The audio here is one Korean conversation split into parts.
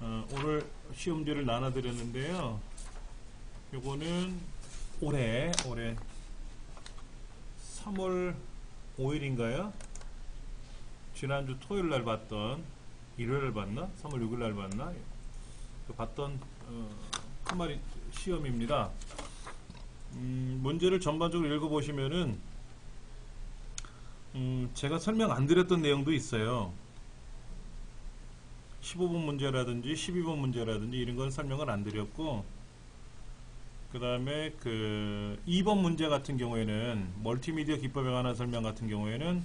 오늘 시험지를 나눠드렸는데요. 요거는 올해 3월 5일인가요? 지난주 토요일날 봤던, 일요일날 봤나? 3월 6일날 봤나? 봤던 칸마리 시험입니다. 문제를 전반적으로 읽어보시면은 제가 설명 안 드렸던 내용도 있어요. 15번 문제라든지 12번 문제라든지 이런 건 설명을 안 드렸고, 그 다음에 2번 문제 같은 경우에는 멀티미디어 기법에 관한 설명 같은 경우에는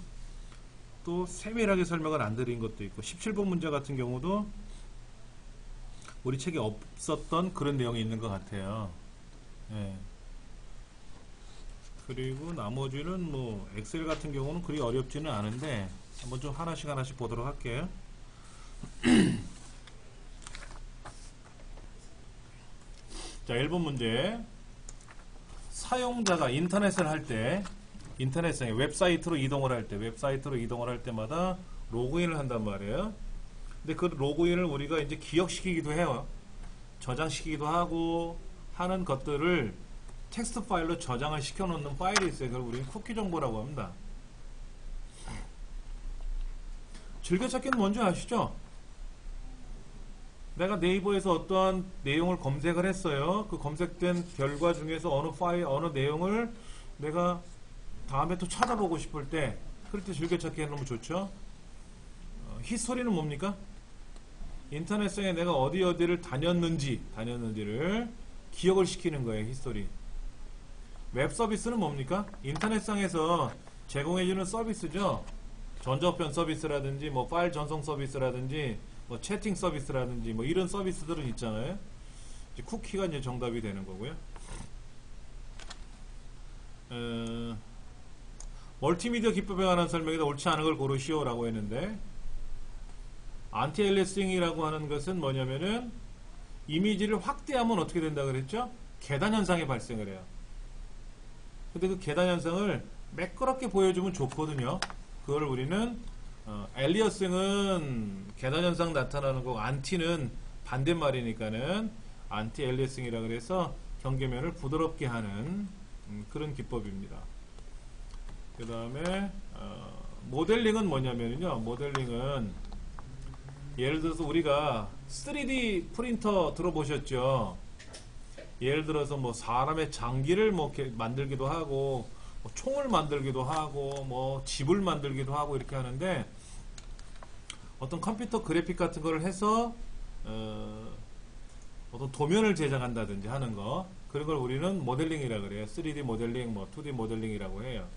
또 세밀하게 설명을 안 드린 것도 있고, 17번 문제 같은 경우도 우리 책에 없었던 그런 내용이 있는 것 같아요. 예. 그리고 나머지는 뭐 엑셀 같은 경우는 그리 어렵지는 않은데 한번 좀 하나씩 보도록 할게요. 자, 1번 문제. 사용자가 인터넷을 할 때, 인터넷상에 웹사이트로 이동을 할 때마다 로그인을 한단 말이에요. 근데 그 로그인을 우리가 이제 기억시키기도 해요. 저장시키기도 하고 하는 것들을 텍스트 파일로 저장을 시켜놓는 파일이 있어요. 그걸 우리는 쿠키 정보라고 합니다. 즐겨찾기는 뭔지 아시죠? 내가 네이버에서 어떠한 내용을 검색을 했어요. 그 검색된 결과 중에서 어느 파일, 어느 내용을 내가 다음에 또 찾아보고 싶을 때, 그럴 때 즐겨찾기 해놓으면 좋죠. 히스토리는 뭡니까? 인터넷상에 내가 어디를 다녔는지를 기억을 시키는 거예요. 히스토리. 웹 서비스는 뭡니까? 인터넷상에서 제공해주는 서비스죠. 전자우편 서비스라든지 뭐 파일 전송 서비스라든지 뭐 채팅 서비스라든지 뭐 이런 서비스들은 있잖아요. 이제 쿠키가 이제 정답이 되는 거고요. 멀티미디어 기법에 관한 설명에다 옳지 않은 걸 고르시오 라고 했는데, 안티 엘리싱이라고 하는 것은 뭐냐면은 이미지를 확대하면 어떻게 된다 그랬죠? 계단 현상이 발생을 해요. 근데 그 계단 현상을 매끄럽게 보여주면 좋거든요. 그걸 우리는 엘리어싱은 계단 현상 나타나는 거고, 안티는 반대말이니까는 안티 엘리어싱이라 그래서 경계면을 부드럽게 하는 그런 기법입니다. 그 다음에 모델링은 뭐냐면요, 모델링은 예를 들어서 우리가 3D 프린터 들어보셨죠? 예를 들어서 뭐 사람의 장기를 뭐 이렇게 만들기도 하고, 뭐 총을 만들기도 하고, 뭐 집을 만들기도 하고 이렇게 하는데, 어떤 컴퓨터 그래픽 같은 거를 해서 어떤 도면을 제작한다든지 하는 거, 그런 걸 우리는 모델링이라 그래요. 3D 모델링, 뭐 2D 모델링이라고 해요.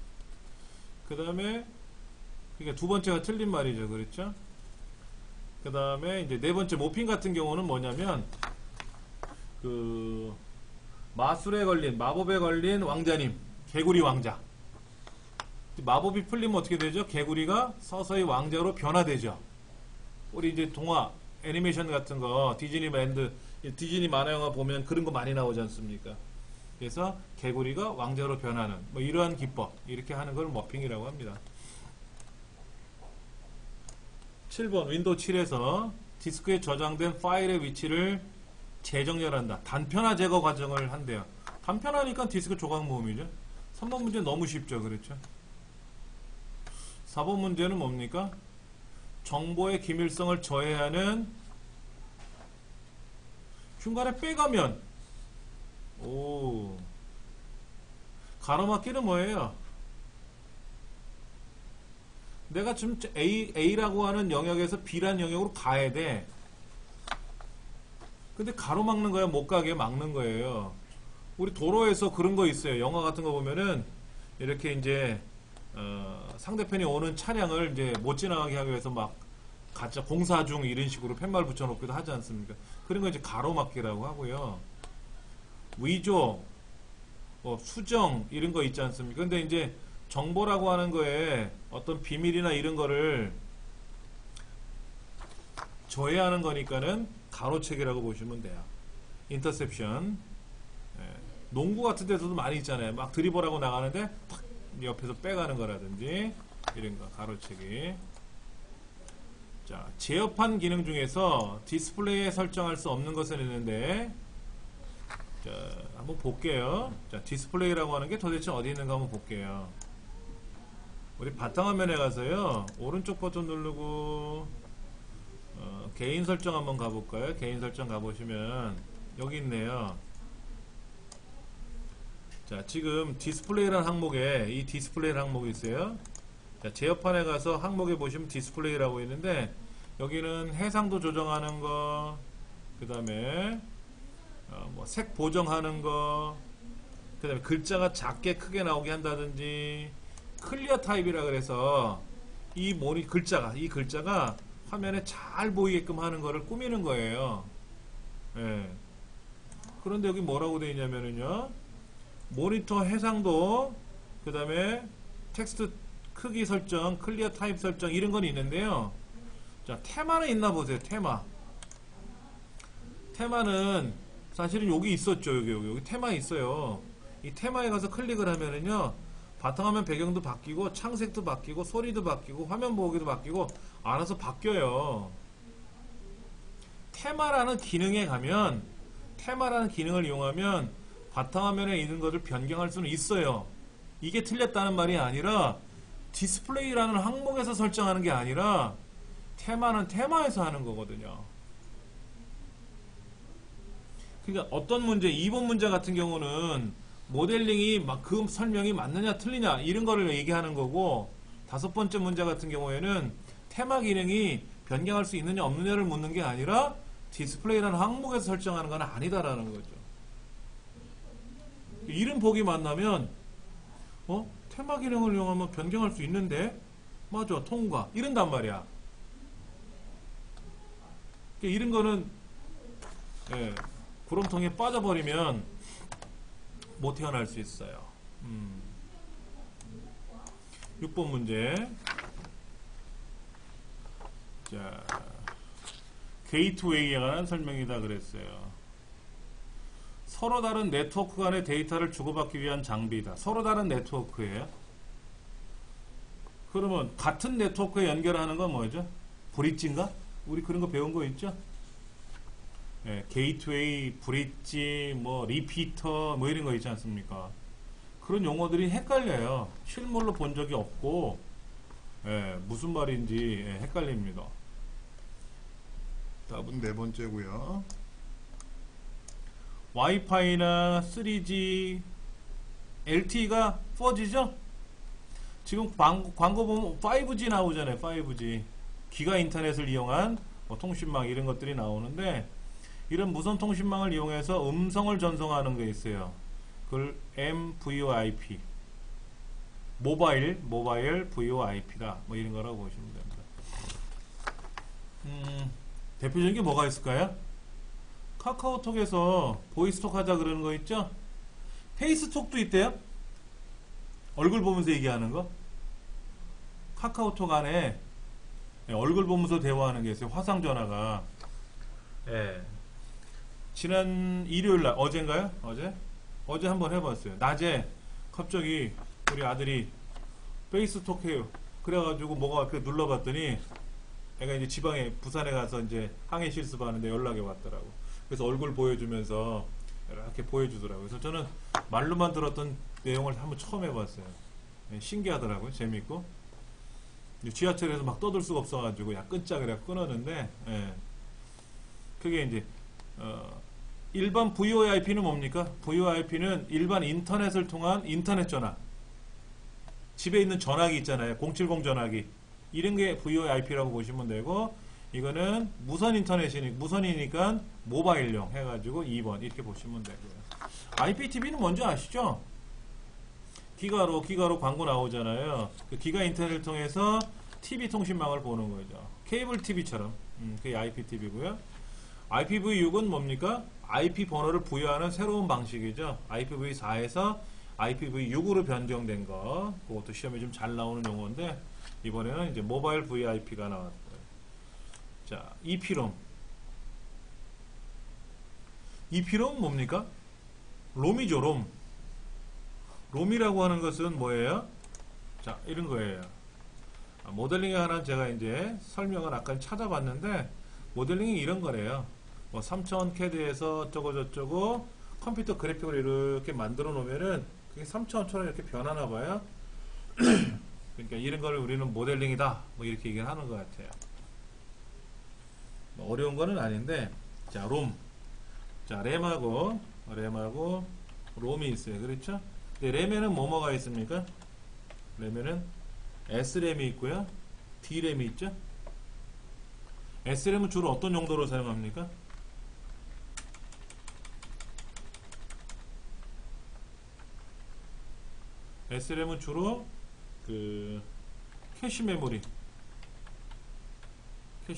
그 다음에 그러니까 두 번째가 틀린 말이죠, 그렇죠? 그 다음에 이제 네 번째 모핑 같은 경우는 뭐냐면, 마술에 걸린, 마법에 걸린 왕자님, 개구리 왕자. 마법이 풀리면 어떻게 되죠? 개구리가 서서히 왕자로 변화되죠. 우리 이제 동화, 애니메이션 같은 거, 디즈니랜드, 디즈니 만화영화 보면 그런 거 많이 나오지 않습니까? 그래서 개구리가 왕자로 변하는, 뭐 이러한 기법, 이렇게 하는 걸 머핑이라고 합니다. 7번, 윈도우 7에서 디스크에 저장된 파일의 위치를 재정렬한다. 단편화 제거 과정을 한대요. 단편화니까 디스크 조각 모음이죠. 3번 문제 너무 쉽죠, 그렇죠? 4번 문제는 뭡니까? 정보의 기밀성을 저해하는, 중간에 빼가면, 가로막기는 뭐예요? 내가 지금 A라고 하는 영역에서 B라는 영역으로 가야 돼. 근데 가로막는 거야, 못 가게 막는 거예요. 우리 도로에서 그런 거 있어요. 영화 같은 거 보면은 이렇게 이제 상대편이 오는 차량을 이제 못 지나가게 하기 위해서 막 가짜 공사 중 이런 식으로 팻말 붙여놓기도 하지 않습니까? 그런 거 이제 가로막기라고 하고요. 위조, 수정 이런 거 있지 않습니까? 근데 이제 정보라고 하는 거에 어떤 비밀이나 이런 거를 저해하는 거니까는 가로채기라고 보시면 돼요. 인터셉션. 농구 같은 데서도 많이 있잖아요. 막 드리블하고 나가는데 탁 옆에서 빼가는 거라든지 이런 거 가로채기. 자, 제어판 기능 중에서 디스플레이에 설정할 수 없는 것은 있는데, 자, 한번 볼게요. 자, 디스플레이라고 하는 게 도대체 어디 있는가 한번 볼게요. 우리 바탕화면에 가서요, 오른쪽 버튼 누르고, 개인 설정 한번 가볼까요? 개인 설정 가보시면, 여기 있네요. 자, 지금 디스플레이라는 항목에, 이 디스플레이라는 항목이 있어요. 자, 제어판에 가서 항목에 보시면 디스플레이라고 있는데, 여기는 해상도 조정하는 거, 그 다음에 뭐 색 보정하는 거, 그 다음에 글자가 작게 크게 나오게 한다든지, 클리어 타입이라 그래서 이 글자가 화면에 잘 보이게끔 하는 거를 꾸미는 거예요. 예. 그런데 여기 뭐라고 되어 있냐면요, 모니터 해상도, 그 다음에 텍스트 크기 설정, 클리어 타입 설정, 이런 건 있는데요. 자, 테마는 있나 보세요. 테마는 사실은 여기 있었죠. 여기 테마 있어요. 이 테마에 가서 클릭을 하면은요, 바탕화면 배경도 바뀌고, 창색도 바뀌고, 소리도 바뀌고, 화면 보기도 바뀌고, 알아서 바뀌어요. 테마라는 기능에 가면, 테마라는 기능을 이용하면 바탕화면에 있는 것을 변경할 수는 있어요. 이게 틀렸다는 말이 아니라, 디스플레이라는 항목에서 설정하는 게 아니라, 테마는 테마에서 하는 거거든요. 그러니까 어떤 문제, 2번 문제 같은 경우는 모델링이 막 그 설명이 맞느냐 틀리냐 이런 거를 얘기하는 거고, 5번째 문제 같은 경우에는 테마 기능이 변경할 수 있느냐 없느냐를 묻는 게 아니라 디스플레이라는 항목에서 설정하는 건 아니다라는 거죠. 이름 보기 만나면 테마 기능을 이용하면 변경할 수 있는데, 맞아, 통과, 이런단 말이야. 이런 거는 구렁텅이에 빠져버리면 못 태어날 수 있어요. 6번 문제. 자, 게이트웨이에 관한 설명이다 그랬어요. 서로 다른 네트워크 간의 데이터를 주고받기 위한 장비이다. 서로 다른 네트워크예요. 그러면 같은 네트워크에 연결하는 건 뭐죠? 브릿지인가? 우리 그런 거 배운 거 있죠? 게이트웨이, 브릿지, 뭐 리피터, 뭐 이런 거 있지 않습니까? 그런 용어들이 헷갈려요. 실물로 본 적이 없고, 무슨 말인지 헷갈립니다. 답은 4번째고요. 와이파이나 3G, LTE가 4G죠? 지금 광고 보면 5G 나오잖아요. 5G. 기가 인터넷을 이용한 통신망 이런 것들이 나오는데, 이런 무선 통신망을 이용해서 음성을 전송하는 게 있어요. 그걸 MVoIP, 모바일 VoIP다. 뭐 이런 거라고 보시면 됩니다. 대표적인 게 뭐가 있을까요? 카카오톡에서 보이스톡 하자 그러는 거 있죠? 페이스톡도 있대요. 얼굴 보면서 얘기하는 거. 카카오톡 안에 얼굴 보면서 대화하는 게 있어요. 화상전화가. 지난 일요일날, 어젠가요? 어제 한번 해봤어요. 낮에 갑자기 우리 아들이 페이스톡 해요. 그래가지고 뭐가 이렇게 눌러봤더니 애가 이제 지방에 부산에 가서 이제 항해 실습하는데 연락이 왔더라고. 그래서 얼굴 보여주면서 이렇게 보여주더라고요. 그래서 저는 말로만 들었던 내용을 한번 처음 해봤어요. 신기하더라고요. 재밌고. 지하철에서 막 떠들 수가 없어가지고 야 끊자 그래 끊었는데, 그게 이제 일반 VoIP는 뭡니까? VoIP는 일반 인터넷을 통한 인터넷 전화. 집에 있는 전화기 있잖아요. 070 전화기. 이런 게 VoIP라고 보시면 되고, 이거는 무선 무선이니까 모바일용 해가지고 2번 이렇게 보시면 되고요. IPTV는 뭔지 아시죠? 기가로 광고 나오잖아요. 그 기가 인터넷을 통해서 TV 통신망을 보는 거죠. 케이블 TV처럼. 그게 IPTV고요. IPv6은 뭡니까? IP 번호를 부여하는 새로운 방식이죠. IPv4에서 IPv6으로 변경된 거. 그것도 시험에 좀 잘 나오는 용어인데, 이번에는 이제 모바일 VIP가 나왔어요. 자, EPROM. EPROM 뭡니까? 롬이죠, 롬. 롬이라고 하는 것은 뭐예요? 자, 이런 거예요. 모델링에 관한 제가 이제 설명을 아까 찾아봤는데, 모델링이 이런 거래요. 뭐 3000 CAD에서 어쩌고 저쩌고 컴퓨터 그래픽을 이렇게 만들어 놓으면은 그게 3000처럼 이렇게 변하나 봐요. 그러니까 이런 거를 우리는 모델링이다, 뭐 이렇게 얘기를 하는 것 같아요. 뭐 어려운 거는 아닌데, 자, 롬. 자, 램하고 롬이 있어요. 그렇죠? 근데 램에는 뭐가 있습니까? 램에는 S램이 있고요. D램이 있죠? S램은 주로 어떤 용도로 사용합니까? S램은 주로 그 캐시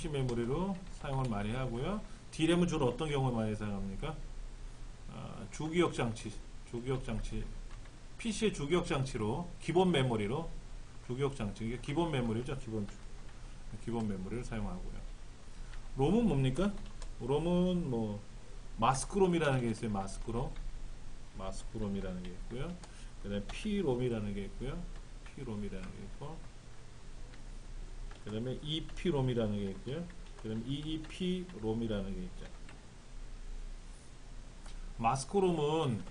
메모리로 사용을 많이 하고요. D램은 주로 어떤 경우에 많이 사용합니까? 주기억 장치, PC의 주기억 장치로, 기본 메모리로, 주기억 장치, 이게 기본 메모리죠. 기본 메모리를 사용하고요. 롬은 뭡니까? 롬은 뭐 마스크롬이라는 게 있어요. 마스크롬이라는 게 있고요. 그 다음에 P롬이라는 게 있고요. P롬이라는 게 있고, 그 다음에 EP롬이라는 게 있고요. 그 다음에 EEP롬이라는 게 있죠. 마스크롬은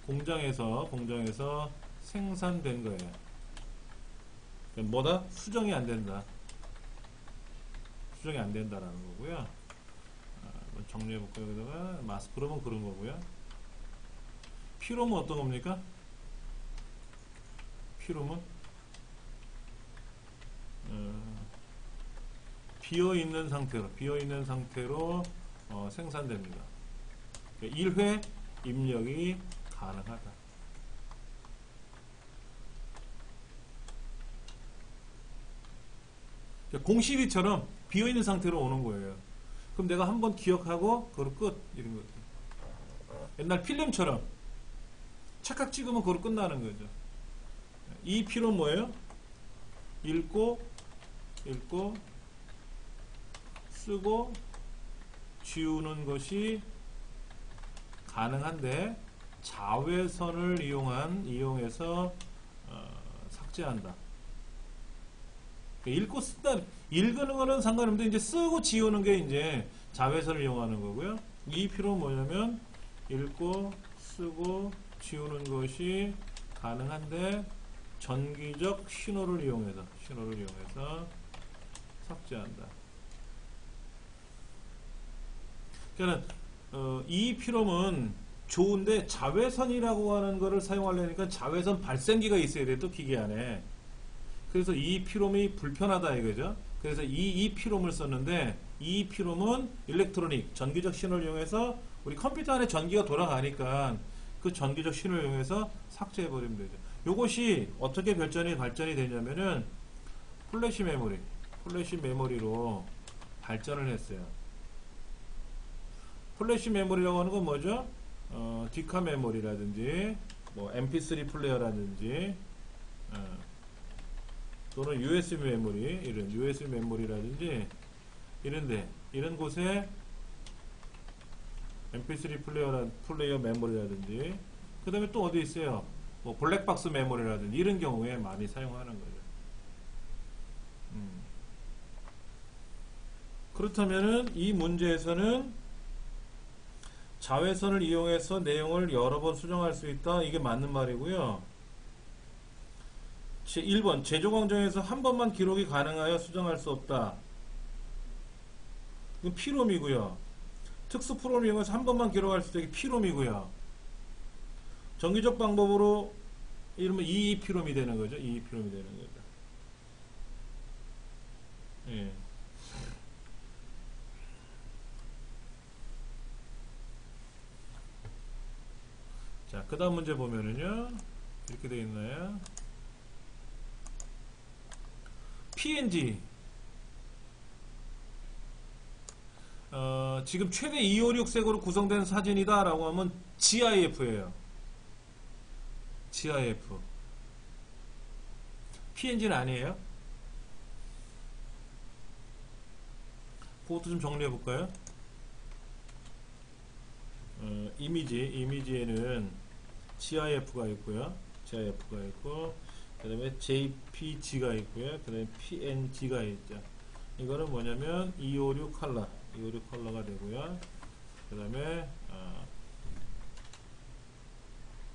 공장에서 생산된 거예요. 뭐다? 수정이 안 된다라는 거고요. 정리해 볼까요? 여기다가 마스크롬은 그런 거고요. P롬은 어떤 겁니까? P롬은 비어 있는 상태로 생산됩니다. 1회 입력이 가능하다. 공CV처럼 비어 있는 상태로 오는 거예요. 그럼 내가 한번 기억하고 그걸 끝, 이런 거죠. 옛날 필름처럼 착각 찍으면 그걸 끝나는 거죠. 이 필요는 뭐예요? 읽고 쓰고 지우는 것이 가능한데, 자외선을 이용해서 삭제한다. 읽고 쓴다, 읽는 거는 상관없는데 이제 쓰고 지우는 게 이제 자외선을 이용하는 거고요. 이 필요는 뭐냐면 읽고 쓰고 지우는 것이 가능한데 전기적 신호를 이용해서 삭제한다. 그러니까 이 필요는 좋은데, 자외선이라고 하는 거를 사용하려니까 자외선 발생기가 있어야 돼, 또 기계 안에. 그래서 이 필름이 불편하다 이거죠. 그래서 이 필름을 썼는데, 이 필름은 일렉트로닉, 전기적 신호를 이용해서 우리 컴퓨터 안에 전기가 돌아가니까 그 전기적 신호를 이용해서 삭제해버리면 되죠. 요것이 어떻게 발전이 되냐면은 플래시 메모리로 발전을 했어요. 플래시 메모리라고 하는 건 뭐죠? 디카 메모리라든지 뭐 MP3 플레이어라든지 또는 USB 메모리, 이런 USB 메모리라든지 이런 곳에 MP3 플레이어 메모리라든지, 그 다음에 또 어디 있어요? 뭐 블랙박스 메모리라든지 이런 경우에 많이 사용하는 거죠. 그렇다면은 이 문제에서는 자외선을 이용해서 내용을 여러 번 수정할 수 있다, 이게 맞는 말이고요. 1번 제조 과정에서 한 번만 기록이 가능하여 수정할 수 없다. 이건 P롬이고요. 특수 프로그램을 이용해서 한 번만 기록할 수 있게 P롬이고요. 정기적 방법으로 이러면 EEP롬이 되는 거죠. EEP롬이 되는 거죠. 예. 자, 그 다음 문제 보면은요, 이렇게 되어 있나요? PNG. 지금 최대 256색으로 구성된 사진이다 라고 하면 GIF예요. GIF. PNG는 아니에요. 그것도 좀 정리해 볼까요? 이미지에는 GIF가 있고요. GIF가 있고, 그 다음에 JPG가 있고요. 그 다음에 PNG가 있죠. 이거는 뭐냐면 256 컬러, 256 컬러가 되고요. 그 다음에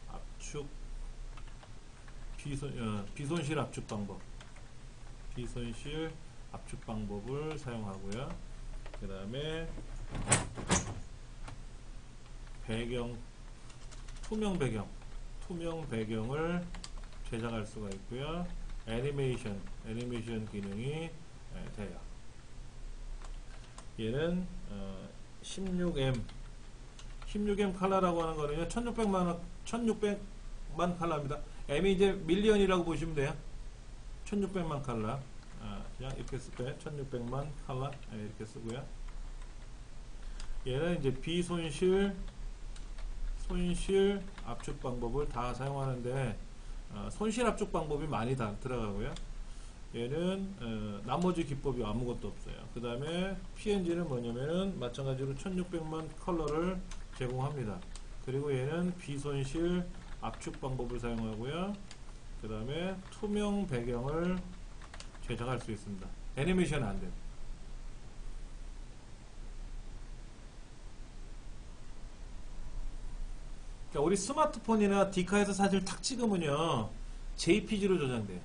압축 비손실 압축 방법, 비손실 압축 방법을 사용하고요. 그 다음에 배경, 투명 배경을 제작할 수가 있고요. 애니메이션 기능이 돼요. 얘는 16M 칼라라고 하는 거는요, 1600만 칼라입니다. M이 이제 밀리언이라고 보시면 돼요. 1600만 칼라. 그냥 이렇게 쓸까요? 1600만 칼라. 이렇게 쓰고요. 얘는 이제 손실 압축 방법을 다 사용하는데, 손실 압축 방법이 많이 다 들어가고요. 얘는 나머지 기법이 아무것도 없어요. 그 다음에 PNG는 뭐냐면은 마찬가지로 1600만 컬러를 제공합니다. 그리고 얘는 비손실 압축 방법을 사용하고요. 그 다음에 투명 배경을 제작할 수 있습니다. 애니메이션은 안 돼요. 그러니까 우리 스마트폰이나 디카에서 사진을 탁 찍으면요, JPG로 저장돼요.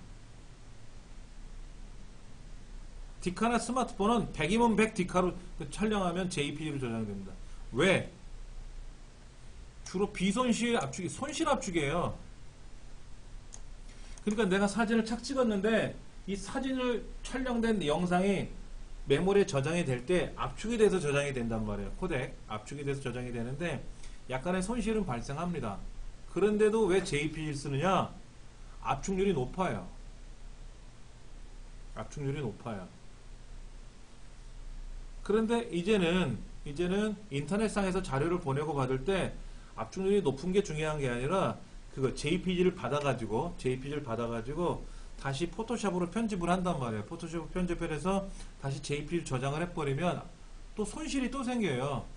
디카나 스마트폰은 100이면 100 디카로 촬영하면 JPG로 저장됩니다. 왜? 주로 비손실 압축이, 손실 압축이에요. 그러니까 내가 사진을 착 찍었는데 이 사진을 촬영된 영상이 메모리에 저장이 될 때 압축이 돼서 저장이 된단 말이에요. 코덱 압축이 돼서 저장이 되는데 약간의 손실은 발생합니다. 그런데도 왜 JPG를 쓰느냐? 압축률이 높아요. 압축률이 높아요. 그런데 이제는 인터넷상에서 자료를 보내고 받을 때 압축률이 높은 게 중요한 게 아니라 그거 JPG를 받아가지고 다시 포토샵으로 편집을 한단 말이에요. 포토샵으로 편집을 해서 다시 JPG를 저장을 해버리면 또 손실이 또 생겨요.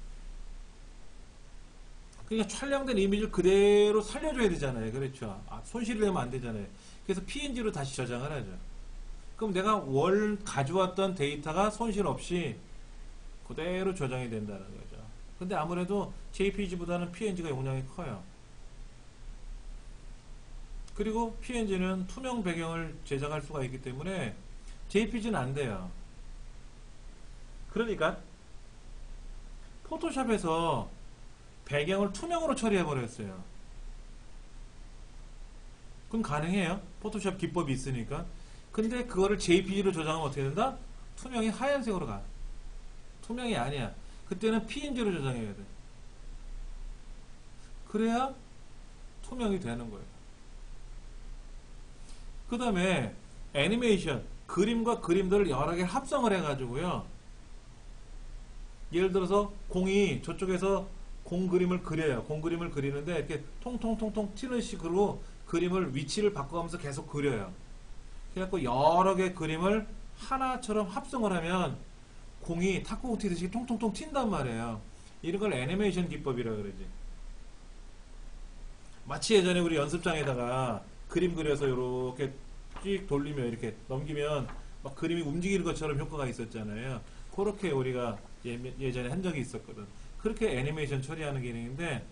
그러니까 촬영된 이미지를 그대로 살려줘야 되잖아요. 그렇죠. 손실이 되면 안 되잖아요. 그래서 PNG로 다시 저장을 하죠. 그럼 내가 가져왔던 데이터가 손실 없이 그대로 저장이 된다는 거죠. 근데 아무래도 JPG보다는 PNG가 용량이 커요. 그리고 PNG는 투명 배경을 제작할 수가 있기 때문에 JPG는 안 돼요. 그러니까 포토샵에서 배경을 투명으로 처리해 버렸어요. 그럼 가능해요. 포토샵 기법이 있으니까. 근데 그거를 JPG로 저장하면 어떻게 된다? 투명이 하얀색으로 가. 투명이 아니야. 그때는 PNG로 저장해야 돼. 그래야 투명이 되는 거예요. 그 다음에 애니메이션, 그림과 그림들을 여러 개 합성을 해가지고요. 예를 들어서 공이 저쪽에서 공 그림을 그려요. 공 그림을 그리는데 이렇게 통통통통 튀는 식으로 그림을 위치를 바꿔가면서 계속 그려요. 그래갖고 여러 개 그림을 하나처럼 합성을 하면 공이 탁구공 튀듯이 통통통 튄단 말이에요. 이런 걸 애니메이션 기법이라 그러지. 마치 예전에 우리 연습장에다가 그림 그려서 이렇게 쭉 돌리면 이렇게 넘기면 막 그림이 움직이는 것처럼 효과가 있었잖아요. 그렇게 우리가 예전에 한 적이 있었거든. 그렇게 애니메이션 처리하는 기능인데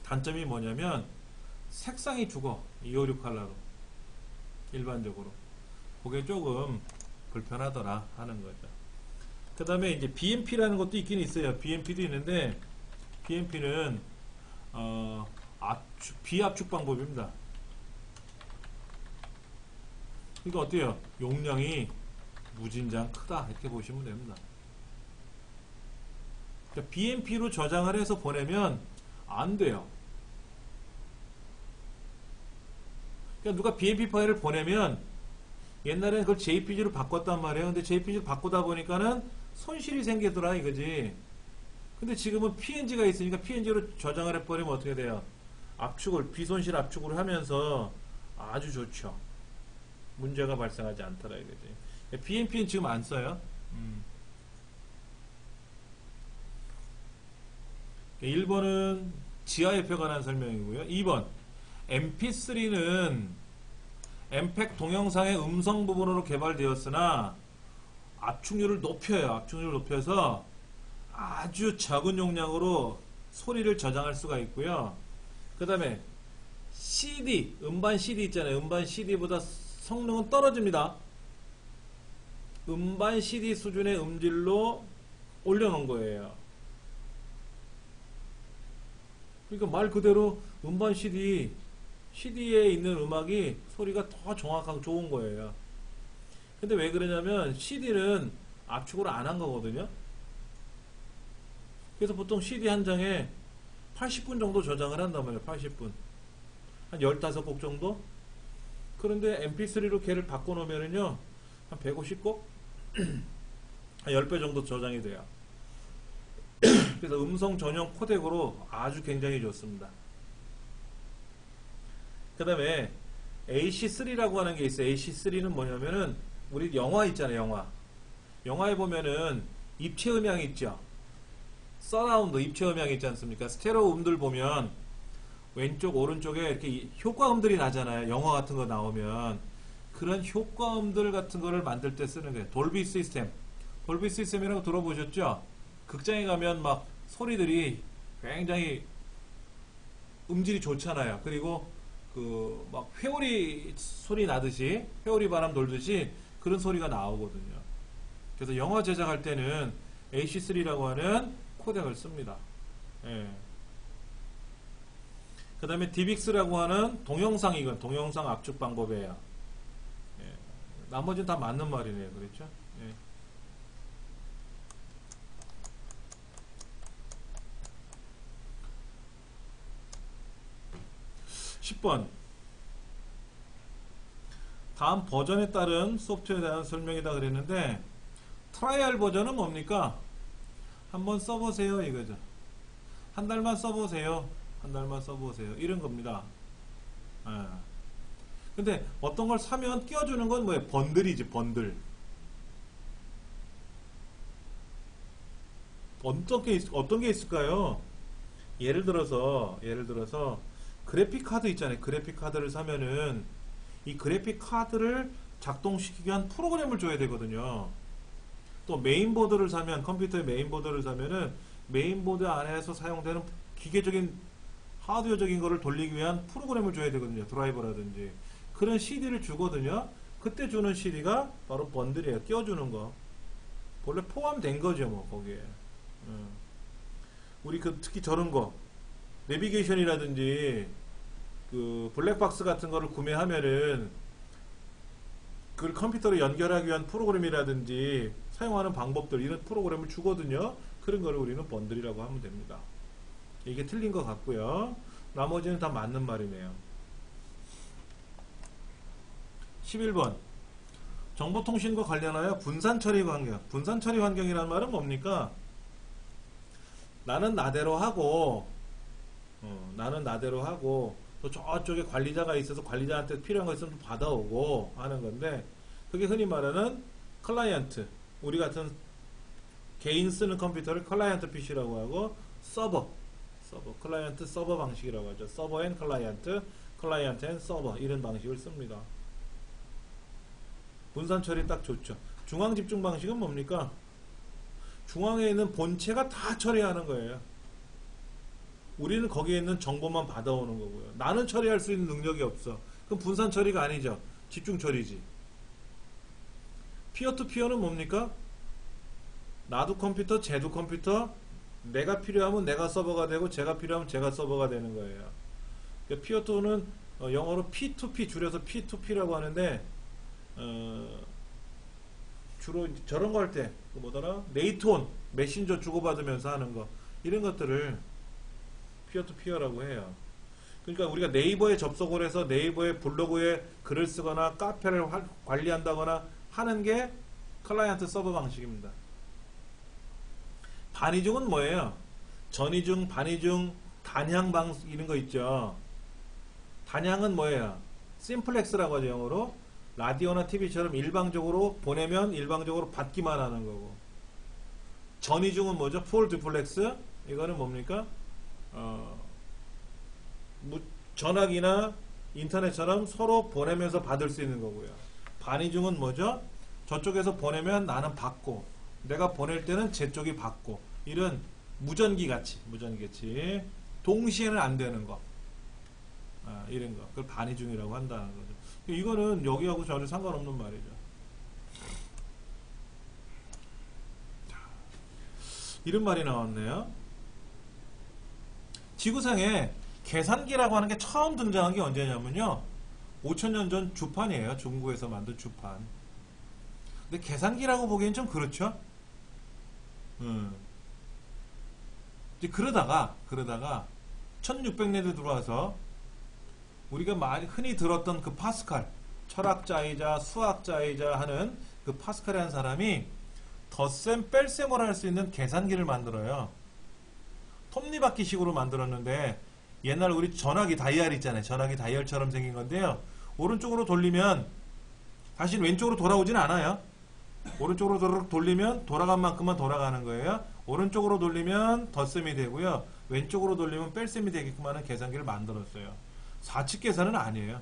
단점이 뭐냐면 색상이 죽어. 256 컬러로 일반적으로 그게 조금 불편하더라 하는 거죠. 그 다음에 이제 BMP라는 것도 있긴 있어요. BMP도 있는데 BMP는 비압축 방법입니다. 이거 어때요? 용량이 무진장 크다 이렇게 보시면 됩니다. 그러니까 BMP로 저장을 해서 보내면 안 돼요. 그러니까 누가 BMP 파일을 보내면 옛날에는 그걸 JPG로 바꿨단 말이에요. 근데 JPG로 바꾸다 보니까는 손실이 생기더라 이거지. 근데 지금은 PNG가 있으니까 PNG로 저장을 해버리면 어떻게 돼요? 비손실 압축을 하면서 아주 좋죠. 문제가 발생하지 않더라 이거지. BMP는 지금 안 써요. 1번은 지하F에 관한 설명이고요. 2번 MP3는 엠팩 동영상의 음성 부분으로 개발되었으나 압축률을 높여요. 압축률을 높여서 아주 적은 용량으로 소리를 저장할 수가 있고요. 그 다음에 CD, 음반 CD 있잖아요. 음반 CD보다 성능은 떨어집니다. 음반 CD 수준의 음질로 올려놓은 거예요. 그러니까 말 그대로 음반 CD에 있는 음악이 소리가 더 정확하고 좋은 거예요. 근데 왜 그러냐면 CD는 압축을 안 한 거거든요. 그래서 보통 CD 한 장에 80분 정도 저장을 한단 말이에요. 80분. 한 15곡 정도? 그런데 MP3로 걔를 바꿔놓으면은요, 한 150곡? 한 10배 정도 저장이 돼요. 그래서 음성 전용 코덱으로 아주 굉장히 좋습니다. 그 다음에 AC3라고 하는 게 있어요. AC3는 뭐냐면은, 우리 영화 있잖아요, 영화. 영화에 보면은 입체 음향이 있죠. 서라운드 입체 음향이 있지 않습니까? 스테레오 음들 보면 왼쪽 오른쪽에 이렇게 효과음들이 나잖아요. 영화 같은 거 나오면 그런 효과음들 같은 거를 만들 때 쓰는 거예요. 돌비 시스템. 돌비 시스템이라고 들어보셨죠? 극장에 가면 막 소리들이 굉장히 음질이 좋잖아요. 그리고 그 막 회오리 소리 나듯이, 회오리 바람 돌듯이 그런 소리가 나오거든요. 그래서 영화 제작할 때는 AC3라고 하는 코덱을 씁니다. 예. 그 다음에 DivX라고 하는 동영상 동영상 압축 방법이에요. 예. 나머지는 다 맞는 말이네요. 그렇죠? 예. 10번. 다음 버전에 따른 소프트웨어에 대한 설명이다 그랬는데, 트라이얼 버전은 뭡니까? 한번 써보세요 이거죠. 한 달만 써보세요. 한 달만 써보세요. 이런 겁니다. 예. 근데 어떤 걸 사면 끼워주는 건 뭐예요? 번들이지, 번들. 어떤 게 있을까요? 예를 들어서 그래픽 카드 있잖아요. 그래픽 카드를 사면은 이 그래픽 카드를 작동시키기 위한 프로그램을 줘야 되거든요. 또 메인보드를 사면, 컴퓨터의 메인보드를 사면은 메인보드 안에서 사용되는 기계적인 하드웨어적인 거를 돌리기 위한 프로그램을 줘야 되거든요. 드라이버라든지 그런 CD를 주거든요. 그때 주는 CD가 바로 번들이에요. 끼워주는 거. 원래 포함된 거죠, 뭐 거기에. 우리 특히 저런 거 내비게이션이라든지 그 블랙박스 같은 거를 구매하면은 그걸 컴퓨터로 연결하기 위한 프로그램이라든지 사용하는 방법들, 이런 프로그램을 주거든요. 그런 거를 우리는 번들이라고 하면 됩니다. 이게 틀린 것 같고요. 나머지는 다 맞는 말이네요. 11번. 정보통신과 관련하여 분산처리 환경. 분산처리 환경이라는 말은 뭡니까? 나는 나대로 하고 또 저쪽에 관리자가 있어서 관리자한테 필요한 거 있으면 받아오고 하는 건데, 그게 흔히 말하는 클라이언트, 우리 같은 개인 쓰는 컴퓨터를 클라이언트 PC라고 하고, 클라이언트 서버 방식이라고 하죠. 서버 앤 클라이언트, 클라이언트 앤 서버, 이런 방식을 씁니다. 분산 처리 딱 좋죠. 중앙 집중 방식은 뭡니까? 중앙에 있는 본체가 다 처리하는 거예요. 우리는 거기에 있는 정보만 받아오는 거고요. 나는 처리할 수 있는 능력이 없어. 그럼 분산 처리가 아니죠. 집중 처리지. 피어투피어는 뭡니까? 나도 컴퓨터, 쟤도 컴퓨터, 내가 필요하면 내가 서버가 되고 제가 필요하면 제가 서버가 되는 거예요. 그러니까 피어투는 영어로 P2P 줄여서 P2P라고 하는데, 주로 저런 거 할 때 뭐더라? 네이트온, 메신저 주고받으면서 하는 거, 이런 것들을 피어투피어라고 해요. 그러니까 우리가 네이버에 접속을 해서 네이버의 블로그에 글을 쓰거나 카페를 관리한다거나 하는 게 클라이언트 서버 방식입니다. 반이중은 뭐예요? 전이중, 반이중, 단향 방식, 이런 거 있죠. 단향은 뭐예요? 심플렉스라고 하죠, 영어로. 라디오나 TV처럼 일방적으로 보내면 일방적으로 받기만 하는 거고. 전이중은 뭐죠? 풀 듀플렉스. 이거는 뭡니까? 전화기나 인터넷처럼 서로 보내면서 받을 수 있는 거고요. 반이중은 뭐죠? 저쪽에서 보내면 나는 받고, 내가 보낼 때는 제 쪽이 받고, 이런 무전기 같이 동시에는 안 되는 거, 이런 거, 그걸 반이중이라고 한다는 거죠. 이거는 여기하고 전혀 상관없는 말이죠. 이런 말이 나왔네요. 지구상에 계산기라고 하는 게 처음 등장한 게 언제냐면요, 5000년 전 주판이에요. 중국에서 만든 주판. 근데 계산기라고 보기엔 좀 그렇죠. 이제 그러다가 1600년대 들어와서 우리가 많이 흔히 들었던 그 파스칼, 철학자이자 수학자이자 하는 그 파스칼이라는 사람이 덧셈 뺄셈을 할 수 있는 계산기를 만들어요. 톱니바퀴식으로 만들었는데, 옛날 우리 전화기 다이얼 있잖아요. 전화기 다이얼처럼 생긴 건데요, 오른쪽으로 돌리면 다시 왼쪽으로 돌아오진 않아요. 오른쪽으로 돌리면 돌아간 만큼만 돌아가는 거예요. 오른쪽으로 돌리면 덧셈이 되고요, 왼쪽으로 돌리면 뺄셈이 되게끔 하는 계산기를 만들었어요. 사칙 계산은 아니에요.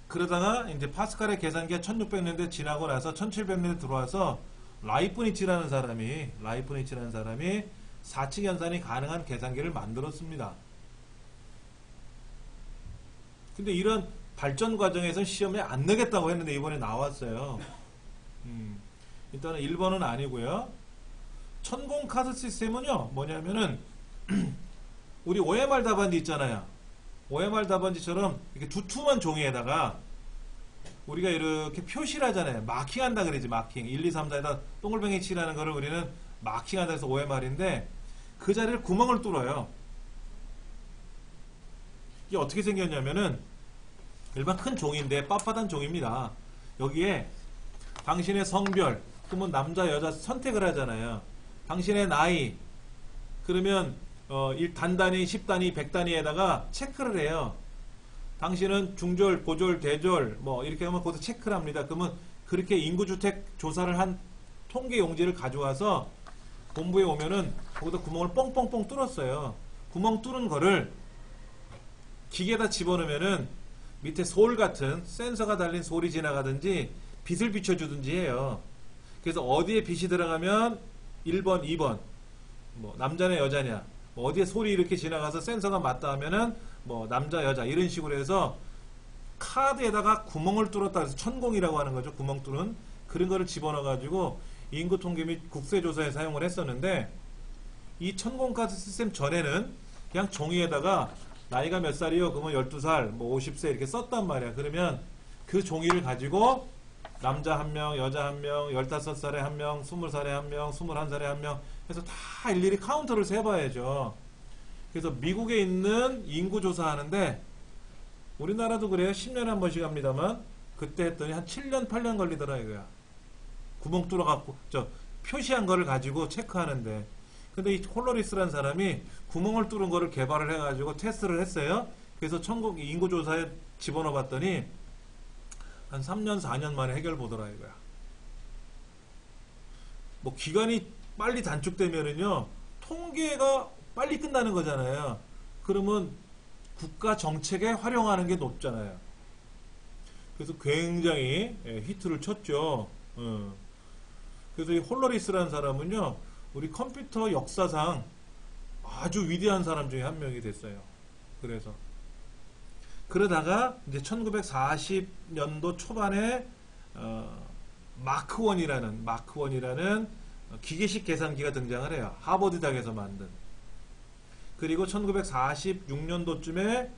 그러다가 이제 파스칼의 계산기가 1600년대 지나고 나서 1700년대 들어와서 라이프니츠라는 사람이 사칙 연산이 가능한 계산기를 만들었습니다. 근데 이런 발전 과정에서 시험에 안 내겠다고 했는데 이번에 나왔어요. 일단은 1번은 아니고요. 천공 카드 시스템은요, 뭐냐면은 우리 OMR 답안지 있잖아요. OMR 답안지처럼 이렇게 두툼한 종이에다가 우리가 이렇게 표시를 하잖아요. 마킹한다 그러지, 마킹. 1, 2, 3, 4에다 동글뱅이 칠하는 거를 우리는 마킹한다 해서 OMR인데, 그 자리를 구멍을 뚫어요. 이게 어떻게 생겼냐면은, 일반 큰 종이인데 빳빳한 종입니다. 여기에 당신의 성별, 그러면 남자 여자 선택을 하잖아요. 당신의 나이, 그러면 단단위, 10단위, 100단위에다가 체크를 해요. 당신은 중졸, 고졸, 대졸 뭐 이렇게 하면 거기서 체크를 합니다. 그러면 그렇게 인구주택 조사를 한 통계 용지를 가져와서 본부에 오면은 거기다 구멍을 뻥뻥뻥 뚫었어요. 구멍 뚫은 거를 기계에다 집어넣으면은 밑에 솔 같은 센서가 달린 솔이 지나가든지 빛을 비춰주든지 해요. 그래서 어디에 빛이 들어가면 1번, 2번, 뭐 남자냐 여자냐, 뭐 어디에 솔이 이렇게 지나가서 센서가 맞다 하면은 뭐 남자 여자 이런 식으로 해서 카드에다가 구멍을 뚫었다 해서 천공이라고 하는 거죠. 구멍 뚫은 그런 거를 집어넣어 가지고 인구 통계 및 국세조사에 사용을 했었는데, 이 천공카드 시스템 전에는 그냥 종이에다가 나이가 몇 살이요? 그러면 12살, 뭐 50세 이렇게 썼단 말이야. 그러면 그 종이를 가지고 남자 한 명, 여자 한 명, 15살에 한 명, 20살에 한 명, 21살에 한 명 해서 다 일일이 카운터를 세봐야죠. 그래서 미국에 있는 인구 조사하는데, 우리나라도 그래요. 10년에 한 번씩 합니다만, 그때 했더니 한 7년, 8년 걸리더라 이거야. 구멍 뚫어갖고 표시한 거를 가지고 체크하는데, 근데 이 홀로리스라는 사람이 구멍을 뚫은 거를 개발을 해가지고 테스트를 했어요. 그래서 천국 인구조사에 집어넣어 봤더니 한 3년, 4년 만에 해결 보더라 이거야. 뭐 기간이 빨리 단축되면은요, 통계가 빨리 끝나는 거잖아요. 그러면 국가 정책에 활용하는 게 높잖아요. 그래서 굉장히 히트를 쳤죠. 그래서 이 홀로리스라는 사람은요, 우리 컴퓨터 역사상 아주 위대한 사람 중에 한 명이 됐어요. 그래서 그러다가 이제 1940년도 초반에 마크1이라는 기계식 계산기가 등장을 해요. 하버드 대학에서 만든. 그리고 1946년도쯤에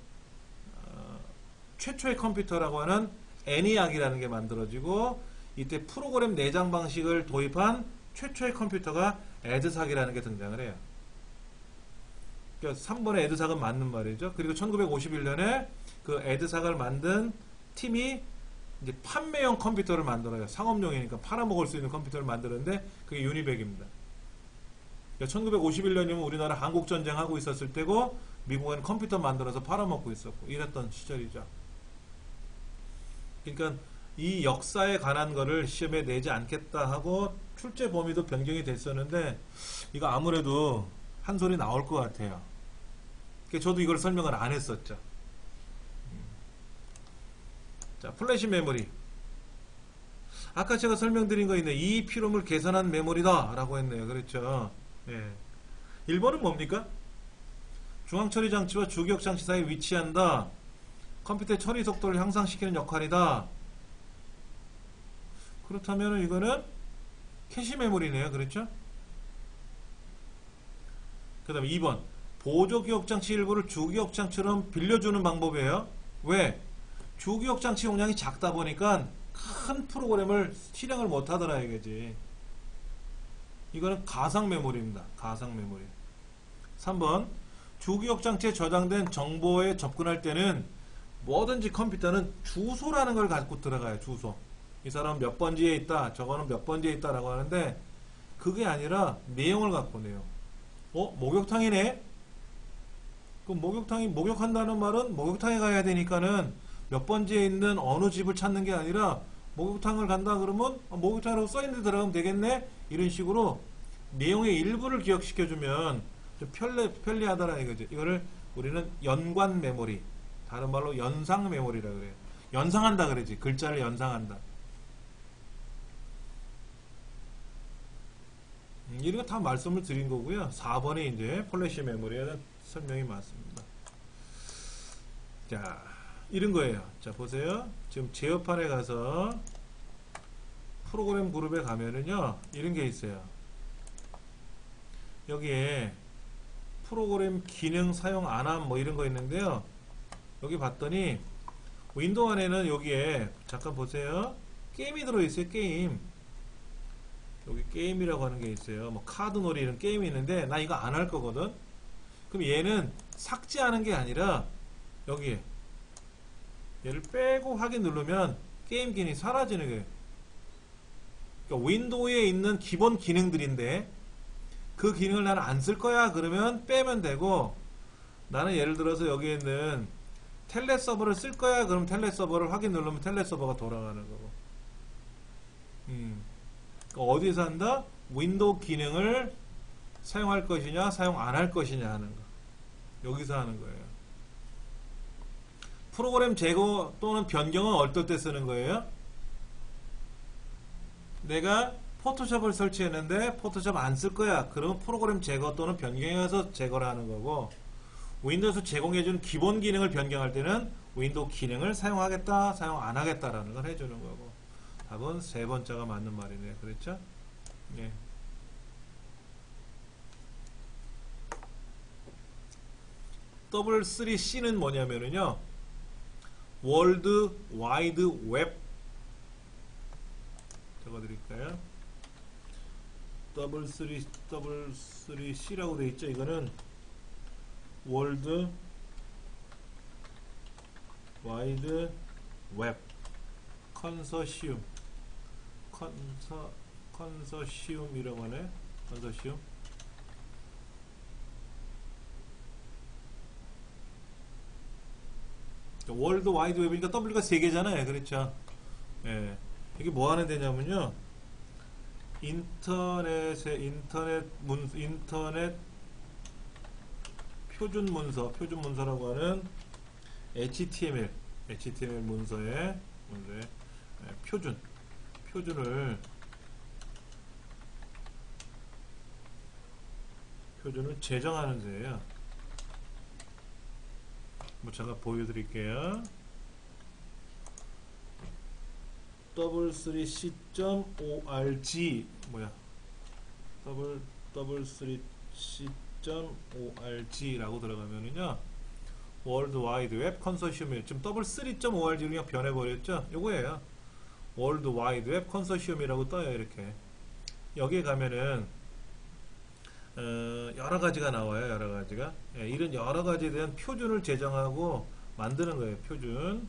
최초의 컴퓨터라고 하는 애니악이라는 게 만들어지고, 이때 프로그램 내장 방식을 도입한 최초의 컴퓨터가 에드삭이라는 게 등장을 해요. 그러니까 3번의 에드삭은 맞는 말이죠. 그리고 1951년에 그 에드삭을 만든 팀이 이제 판매용 컴퓨터를 만들어요. 상업용이니까 팔아먹을 수 있는 컴퓨터를 만드는데, 그게 유니백입니다. 그러니까 1951년이면 우리나라 한국전쟁 하고 있었을 때고, 미국은 컴퓨터 만들어서 팔아먹고 있었고 이랬던 시절이죠. 그러니까 이 역사에 관한 거를 시험에 내지 않겠다 하고 출제 범위도 변경이 됐었는데, 이거 아무래도 한 소리 나올 것 같아요. 그러니까 저도 이걸 설명을 안 했었죠. 자, 플래시 메모리. 아까 제가 설명드린 거 있네. 이 필름을 계산한 메모리다 라고 했네요. 그렇죠. 예. 1번은 뭡니까? 중앙 처리 장치와 주기억 장치 사이에 위치한다. 컴퓨터의 처리 속도를 향상시키는 역할이다. 그렇다면 이거는 캐시 메모리네요. 그렇죠? 그 다음에 2번. 보조 기억 장치 일부를 주기억 장치처럼 빌려주는 방법이에요. 왜? 주기억 장치 용량이 작다 보니까 큰 프로그램을 실행을 못 하더라 이거지. 이거는 가상 메모리입니다. 가상 메모리. 3번. 주기억 장치에 저장된 정보에 접근할 때는 뭐든지 컴퓨터는 주소라는 걸 갖고 들어가요. 주소. 이 사람은 몇 번지에 있다. 저거는 몇 번지에 있다 라고 하는데 그게 아니라 내용을 갖고 내용. 목욕탕이네? 그럼 목욕한다는 말은 목욕탕에 가야 되니까는 몇 번지에 있는 어느 집을 찾는 게 아니라 목욕탕을 간다 그러면 목욕탕이라고 써있는 데 들어가면 되겠네? 이런 식으로 내용의 일부를 기억시켜주면 좀 편리하다라는 거죠. 이거를 우리는 연관 메모리, 다른 말로 연상 메모리라 그래요. 연상한다 그러지. 글자를 연상한다. 이런 거 다 말씀을 드린 거고요. 4번에 이제 플래시 메모리에 대한 설명이 많습니다. 자, 이런 거예요. 자, 보세요. 지금 제어판에 가서 프로그램 그룹에 가면은요, 이런 게 있어요. 여기에 프로그램 기능 사용 안함 뭐 이런 거 있는데요. 여기 봤더니 윈도우 안에는 여기에 잠깐 보세요. 게임이 들어있어요. 게임. 여기 게임이라고 하는 게 있어요. 뭐 카드놀이 이런 게임이 있는데 나 이거 안 할 거거든. 그럼 얘는 삭제하는 게 아니라 여기에 얘를 빼고 확인 누르면 게임 기능이 사라지는 거예요. 그러니까 윈도우에 있는 기본 기능들인데 그 기능을 나는 안 쓸 거야 그러면 빼면 되고, 나는 예를 들어서 여기에 있는 텔레 서버를 쓸 거야 그럼 텔레 서버를 확인 누르면 텔레 서버가 돌아가는 거고. 그러니까 어디서 한다? 윈도우 기능을 사용할 것이냐 사용 안 할 것이냐 하는 거. 여기서 하는 거예요. 프로그램 제거 또는 변경은 어떨 때 쓰는 거예요? 내가 포토샵을 설치했는데 포토샵 안 쓸 거야. 그러면 프로그램 제거 또는 변경해서 제거를 하는 거고, 윈도우에서 제공해주는 기본 기능을 변경할 때는 윈도우 기능을 사용하겠다, 사용 안 하겠다라는 걸 해주는 거고. 답은 세 번째가 맞는 말이네요. 그렇죠? 네. W3C는 뭐냐면은요, 월드 와이드 웹 적어드릴까요? W3C라고 되어 있죠. 이거는 월드 와이드 웹 컨소시움이라고 하네. 컨소시움. 월드 와이드 웹이니까 W가 3개잖아요. 그렇죠? 예. 이게 뭐 하는 데냐면요, 인터넷 표준 문서라고 하는 HTML 문서의 표준을 제정하는 데예요. 뭐 제가 보여드릴게요. w3c.org 뭐야? w3c.org라고 들어가면은요, 월드 와이드 웹 컨소시엄이 지금 w3.org로 그냥 변해버렸죠? 요거예요. 월드 와이드 웹 컨소시엄이라고 떠요. 이렇게 여기에 가면은 여러 가지가 나와요. 여러 가지가. 예, 이런 여러 가지에 대한 표준을 제정하고 만드는 거예요. 표준.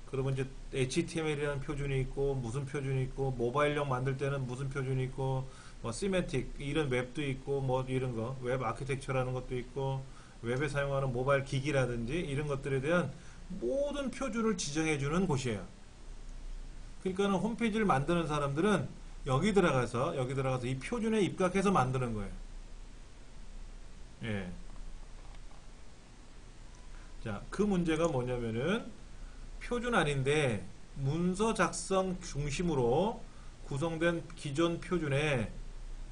그러면 이제 HTML이라는 표준이 있고, 무슨 표준이 있고, 모바일용 만들 때는 무슨 표준이 있고, 뭐 시메틱 이런 웹도 있고, 뭐 이런 거 웹 아키텍처라는 것도 있고, 웹에 사용하는 모바일 기기라든지 이런 것들에 대한 모든 표준을 지정해 주는 곳이에요. 그러니까는 홈페이지를 만드는 사람들은 여기 들어가서 이 표준에 입각해서 만드는 거예요. 예. 자, 그 문제가 뭐냐면은 표준 아닌데 문서 작성 중심으로 구성된 기존 표준에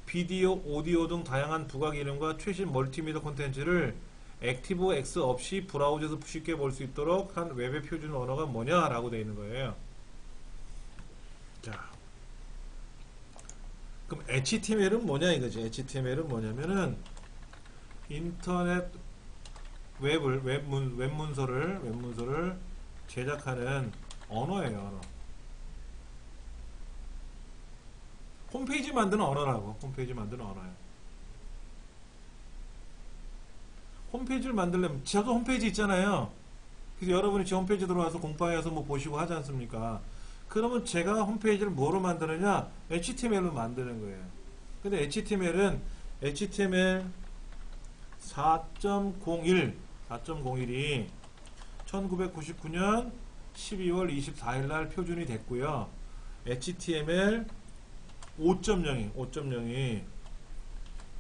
비디오, 오디오 등 다양한 부가 기능과 최신 멀티미디어 콘텐츠를 액티브 X 없이 브라우저에서 쉽게 볼 수 있도록 한 웹의 표준 언어가 뭐냐? 라고 되어 있는 거예요. 자, 그럼 HTML은 뭐냐 이거지. HTML은 뭐냐면은 인터넷 웹문서를 제작하는 언어예요, 언어. 홈페이지 만드는 언어라고. 홈페이지 만드는 언어예요. 홈페이지를 만들려면 저도 홈페이지 있잖아요. 그래서 여러분이 제 홈페이지 들어와서 공방에서 뭐 보시고 하지 않습니까? 그러면 제가 홈페이지를 뭐로 만드느냐? HTML로 만드는 거예요. 근데 HTML은 HTML 4.01이 1999년 12월 24일 날 표준이 됐고요. HTML 5.0이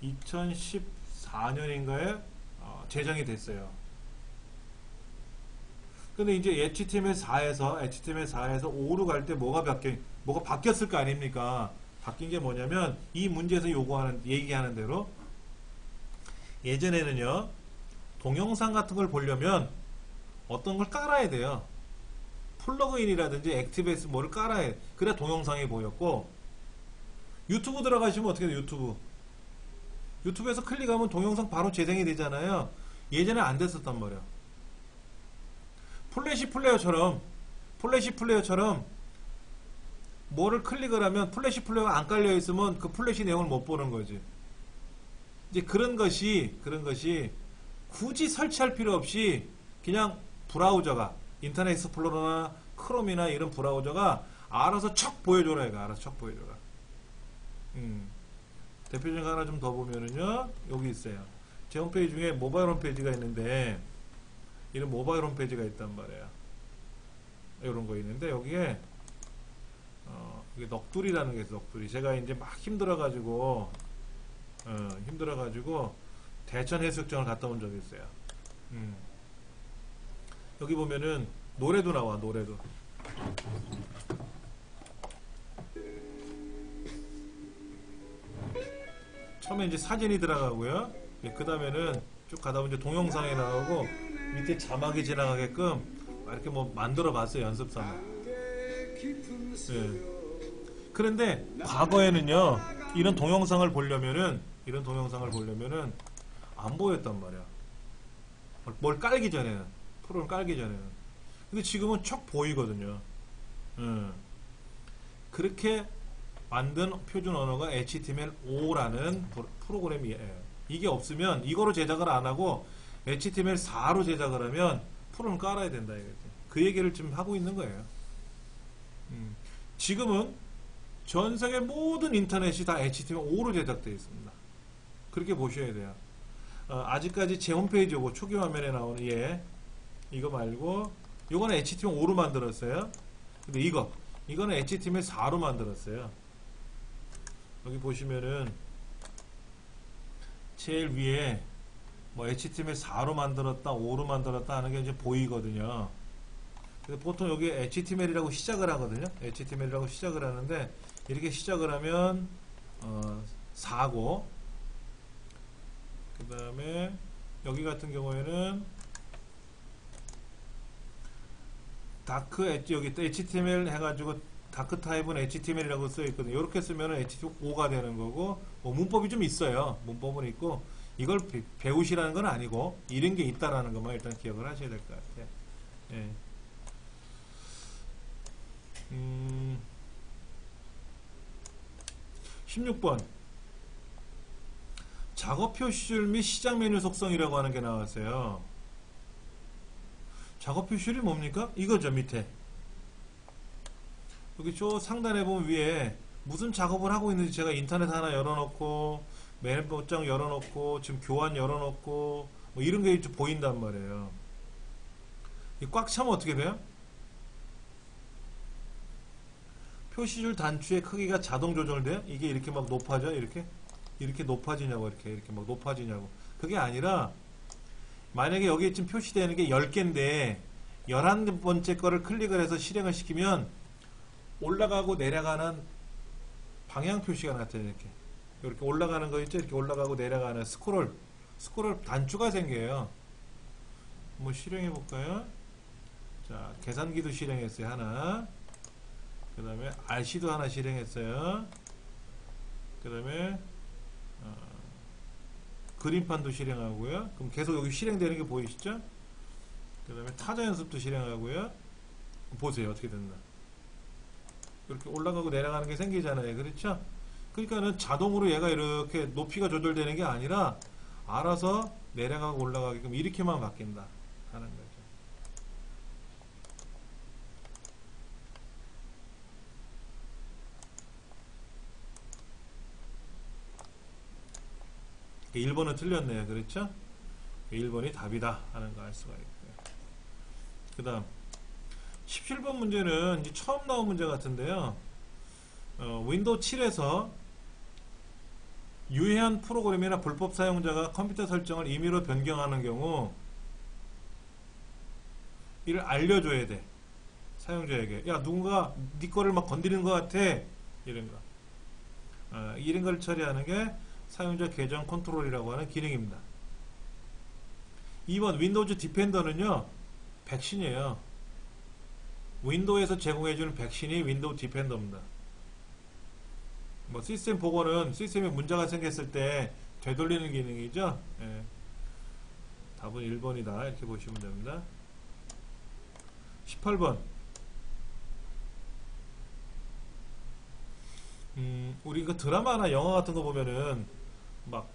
2014년인가에 제정이 됐어요. 근데 이제 HTML4에서 5로 갈 때 뭐가 바뀌었을 거 아닙니까? 바뀐 게 뭐냐면 이 문제에서 얘기하는 대로 예전에는요, 동영상 같은 걸 보려면 어떤 걸 깔아야 돼요. 플러그인이라든지 액티브엑스 뭐를 깔아야 돼. 그래야 동영상이 보였고, 유튜브 들어가시면 어떻게 돼요? 유튜브에서 클릭하면 동영상 바로 재생이 되잖아요. 예전에 안 됐었단 말이야. 플래시 플레이어처럼 뭐를 클릭을 하면 플래시 플레이어가 안 깔려 있으면 그 플래시 내용을 못 보는 거지. 이제 그런 것이 굳이 설치할 필요 없이 그냥 브라우저가 인터넷 익스플로러나 크롬이나 이런 브라우저가 알아서 척 보여줘라 이거. 알아서 척 보여줘라. 대표적 하나 좀 더 보면은요, 여기 있어요. 제 홈페이지 중에 모바일 홈페이지가 있는데 이런 모바일 홈페이지가 있단 말이에요. 이런 거 있는데 여기에 이게 넋두리라는 게 있어요. 넋두리. 제가 이제 막 힘들어가지고 대천 해수욕장을 갔다 온 적이 있어요. 여기 보면은 노래도 나와. 노래도. 처음에 이제 사진이 들어가고요. 그 다음에는 쭉 가다 보면 이제 동영상이 나오고 밑에 자막이 지나가게끔 이렇게 뭐 만들어 봤어요. 연습삼아. 그런데 과거에는요, 이런 동영상을 보려면은 안 보였단 말이야. 뭘 깔기 전에는, 프로를 깔기 전에는. 근데 지금은 척 보이거든요. 그렇게 만든 표준 언어가 HTML5라는 프로그램이에요. 이게 없으면, 이거로 제작을 안 하고 HTML4로 제작을 하면 프로는 깔아야 된다 이거지. 그 얘기를 지금 하고 있는 거예요. 지금은 전 세계 모든 인터넷이 다 HTML5로 제작되어 있습니다. 그렇게 보셔야 돼요. 아직까지 제 홈페이지 요거 초기 화면에 나오는 이거 말고 요거는 HTML5로 만들었어요. 근데 이거는 HTML4로 만들었어요. 여기 보시면은 제일 위에 뭐 HTML4로 만들었다, 5로 만들었다 하는 게 이제 보이거든요. 그래서 보통 여기 HTML이라고 시작을 하거든요. HTML이라고 시작을 하는데 이렇게 시작을 하면 4고, 그 다음에 여기 같은 경우에는 다크 여기 HTML 해가지고 다크 타입은 HTML이라고 써 있거든요. 이렇게 쓰면 HTML5가 되는 거고, 뭐 문법이 좀 있어요. 문법은 있고, 이걸 배우시라는 건 아니고 이런 게 있다라는 것만 일단 기억을 하셔야 될 것 같아요. 예. 16번 작업 표시줄 및 시작 메뉴 속성이라고 하는 게 나왔어요. 작업 표시줄이 뭡니까? 이거죠. 밑에 여기 저 상단에 보면 위에 무슨 작업을 하고 있는지, 제가 인터넷 하나 열어놓고 메일보장 열어놓고 지금 교환 열어놓고 뭐 이런 게 좀 보인단 말이에요. 꽉 차면 어떻게 돼요? 표시줄 단추의 크기가 자동 조절돼요? 이게 이렇게 막 높아져? 이렇게 높아지냐고, 이렇게 막 높아지냐고. 그게 아니라, 만약에 여기에 지금 표시되는 게 10개인데 11번째 거를 클릭을 해서 실행을 시키면 올라가고 내려가는 방향 표시가 나타나요. 이렇게 올라가는 거 있죠? 이렇게 올라가고 내려가는 스크롤 단추가 생겨요. 뭐 실행해 볼까요? 자, 계산기도 실행했어요. 하나. 그 다음에 RC도 하나 실행했어요. 그 다음에 그림판도 실행하고요. 그럼 계속 여기 실행되는 게 보이시죠? 그 다음에 타자 연습도 실행하고요. 보세요. 어떻게 됐나. 이렇게 올라가고 내려가는 게 생기잖아요. 그렇죠? 그러니까는 자동으로 얘가 이렇게 높이가 조절되는 게 아니라 알아서 내려가고 올라가게끔 이렇게만 바뀐다 하는 거죠. 그러니까 1번은 틀렸네요. 그렇죠? 1번이 답이다 하는 거 알 수가 있고요. 그 다음 17번 문제는 이제 처음 나온 문제 같은데요. 윈도우 7에서 유해한 프로그램이나 불법 사용자가 컴퓨터 설정을 임의로 변경하는 경우 이를 알려줘야 돼. 사용자에게. 야, 누군가 네 거를 막 건드리는 것 같아. 이런 거. 이런 걸 처리하는 게 사용자 계정 컨트롤이라고 하는 기능입니다. 2번 윈도우즈 디펜더는요. 백신이에요. 윈도우에서 제공해주는 백신이 윈도우 디펜더입니다. 뭐 시스템 복원은 시스템에 문제가 생겼을 때 되돌리는 기능이죠. 예. 답은 1번이다 이렇게 보시면 됩니다. 18번 우리 그 드라마나 영화 같은 거 보면은 막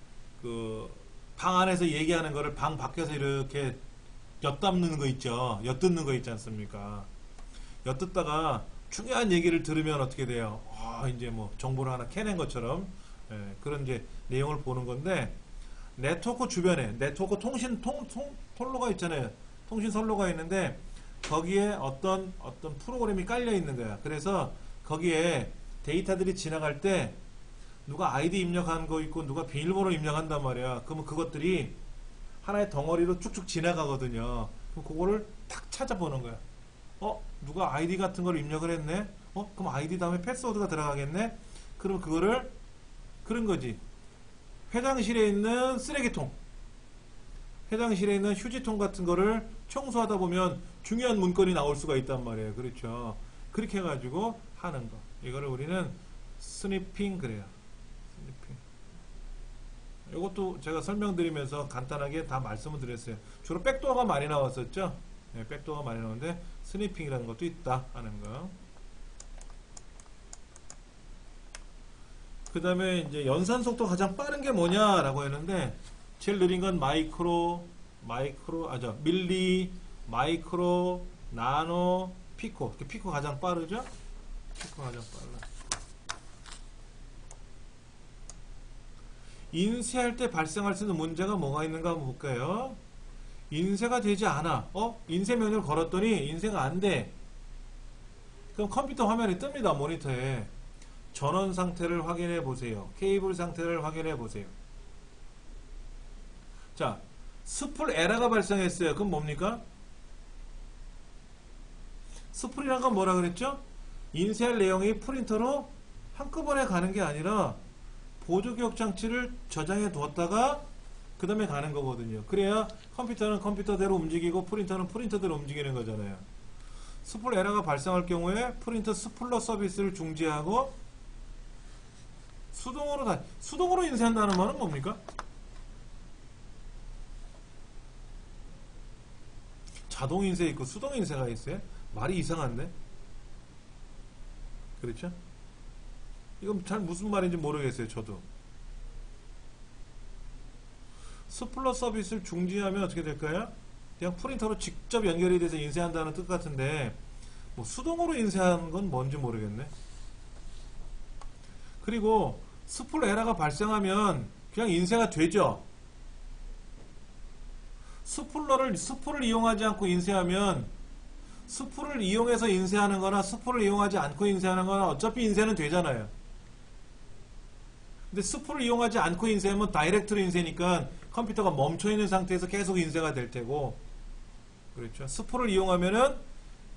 그 방 안에서 얘기하는 거를 방 밖에서 이렇게 엿담는 거 있죠. 엿듣는 거 있지 않습니까? 엿듣다가 중요한 얘기를 들으면 어떻게 돼요? 이제 뭐 정보를 하나 캐낸 것처럼 그런 이제 내용을 보는 건데 네트워크 주변에 네트워크 통신 통로가 있잖아요. 통신 선로가 있는데 거기에 어떤 프로그램이 깔려 있는 거야. 그래서 거기에 데이터들이 지나갈 때 누가 아이디 입력한 거 있고 누가 비밀번호 입력한단 말이야. 그러면 그것들이 하나의 덩어리로 쭉쭉 지나가거든요. 그럼 그거를 탁 찾아보는 거야. 누가 아이디 같은 걸 입력을 했네? 그럼 아이디 다음에 패스워드가 들어가겠네? 그럼 그거를, 그런 거지. 회장실에 있는 쓰레기통, 회장실에 있는 휴지통 같은 거를 청소하다 보면 중요한 문건이 나올 수가 있단 말이에요. 그렇죠. 그렇게 해가지고 하는 거. 이거를 우리는 스니핑 그래요. 스니핑. 이것도 제가 설명드리면서 간단하게 다 말씀을 드렸어요. 주로 백도어가 많이 나왔었죠? 네, 백도어가 많이 나오는데 스니핑이라는 것도 있다 하는 거. 그 다음에 이제 연산 속도 가장 빠른 게 뭐냐라고 했는데 제일 느린 건 밀리, 마이크로, 나노, 피코. 피코 가장 빠르죠? 피코 가장 빨라. 인쇄할 때 발생할 수 있는 문제가 뭐가 있는가 한번 볼까요? 인쇄가 되지 않아. 인쇄 명령을 걸었더니 인쇄가 안 돼. 그럼 컴퓨터 화면이 뜹니다. 모니터에. 전원 상태를 확인해 보세요. 케이블 상태를 확인해 보세요. 자, 스풀 에러가 발생했어요. 그럼 뭡니까? 스풀이란 건 뭐라 그랬죠? 인쇄할 내용이 프린터로 한꺼번에 가는 게 아니라 보조기억 장치를 저장해 두었다가 그 다음에 가는 거거든요. 그래야 컴퓨터는 컴퓨터대로 움직이고 프린터는 프린터대로 움직이는 거잖아요. 스풀 에러가 발생할 경우에 프린터 스풀러 서비스를 중지하고 수동으로 인쇄한다는 말은 뭡니까? 자동 인쇄 있고 수동 인쇄가 있어요? 말이 이상한데? 그렇죠? 이건 잘 무슨 말인지 모르겠어요. 저도. 스플러 서비스를 중지하면 어떻게 될까요? 그냥 프린터로 직접 연결이 돼서 인쇄한다는 뜻 같은데 뭐 수동으로 인쇄하는 건 뭔지 모르겠네. 그리고 스풀 에러가 발생하면 그냥 인쇄가 되죠. 스풀을 이용하지 않고 인쇄하면 스풀을 이용해서 인쇄하는 거나 스풀을 이용하지 않고 인쇄하는 거나 어차피 인쇄는 되잖아요. 근데 스풀을 이용하지 않고 인쇄하면 다이렉트로 인쇄니까 컴퓨터가 멈춰있는 상태에서 계속 인쇄가 될 테고 그렇죠. 스포를 이용하면은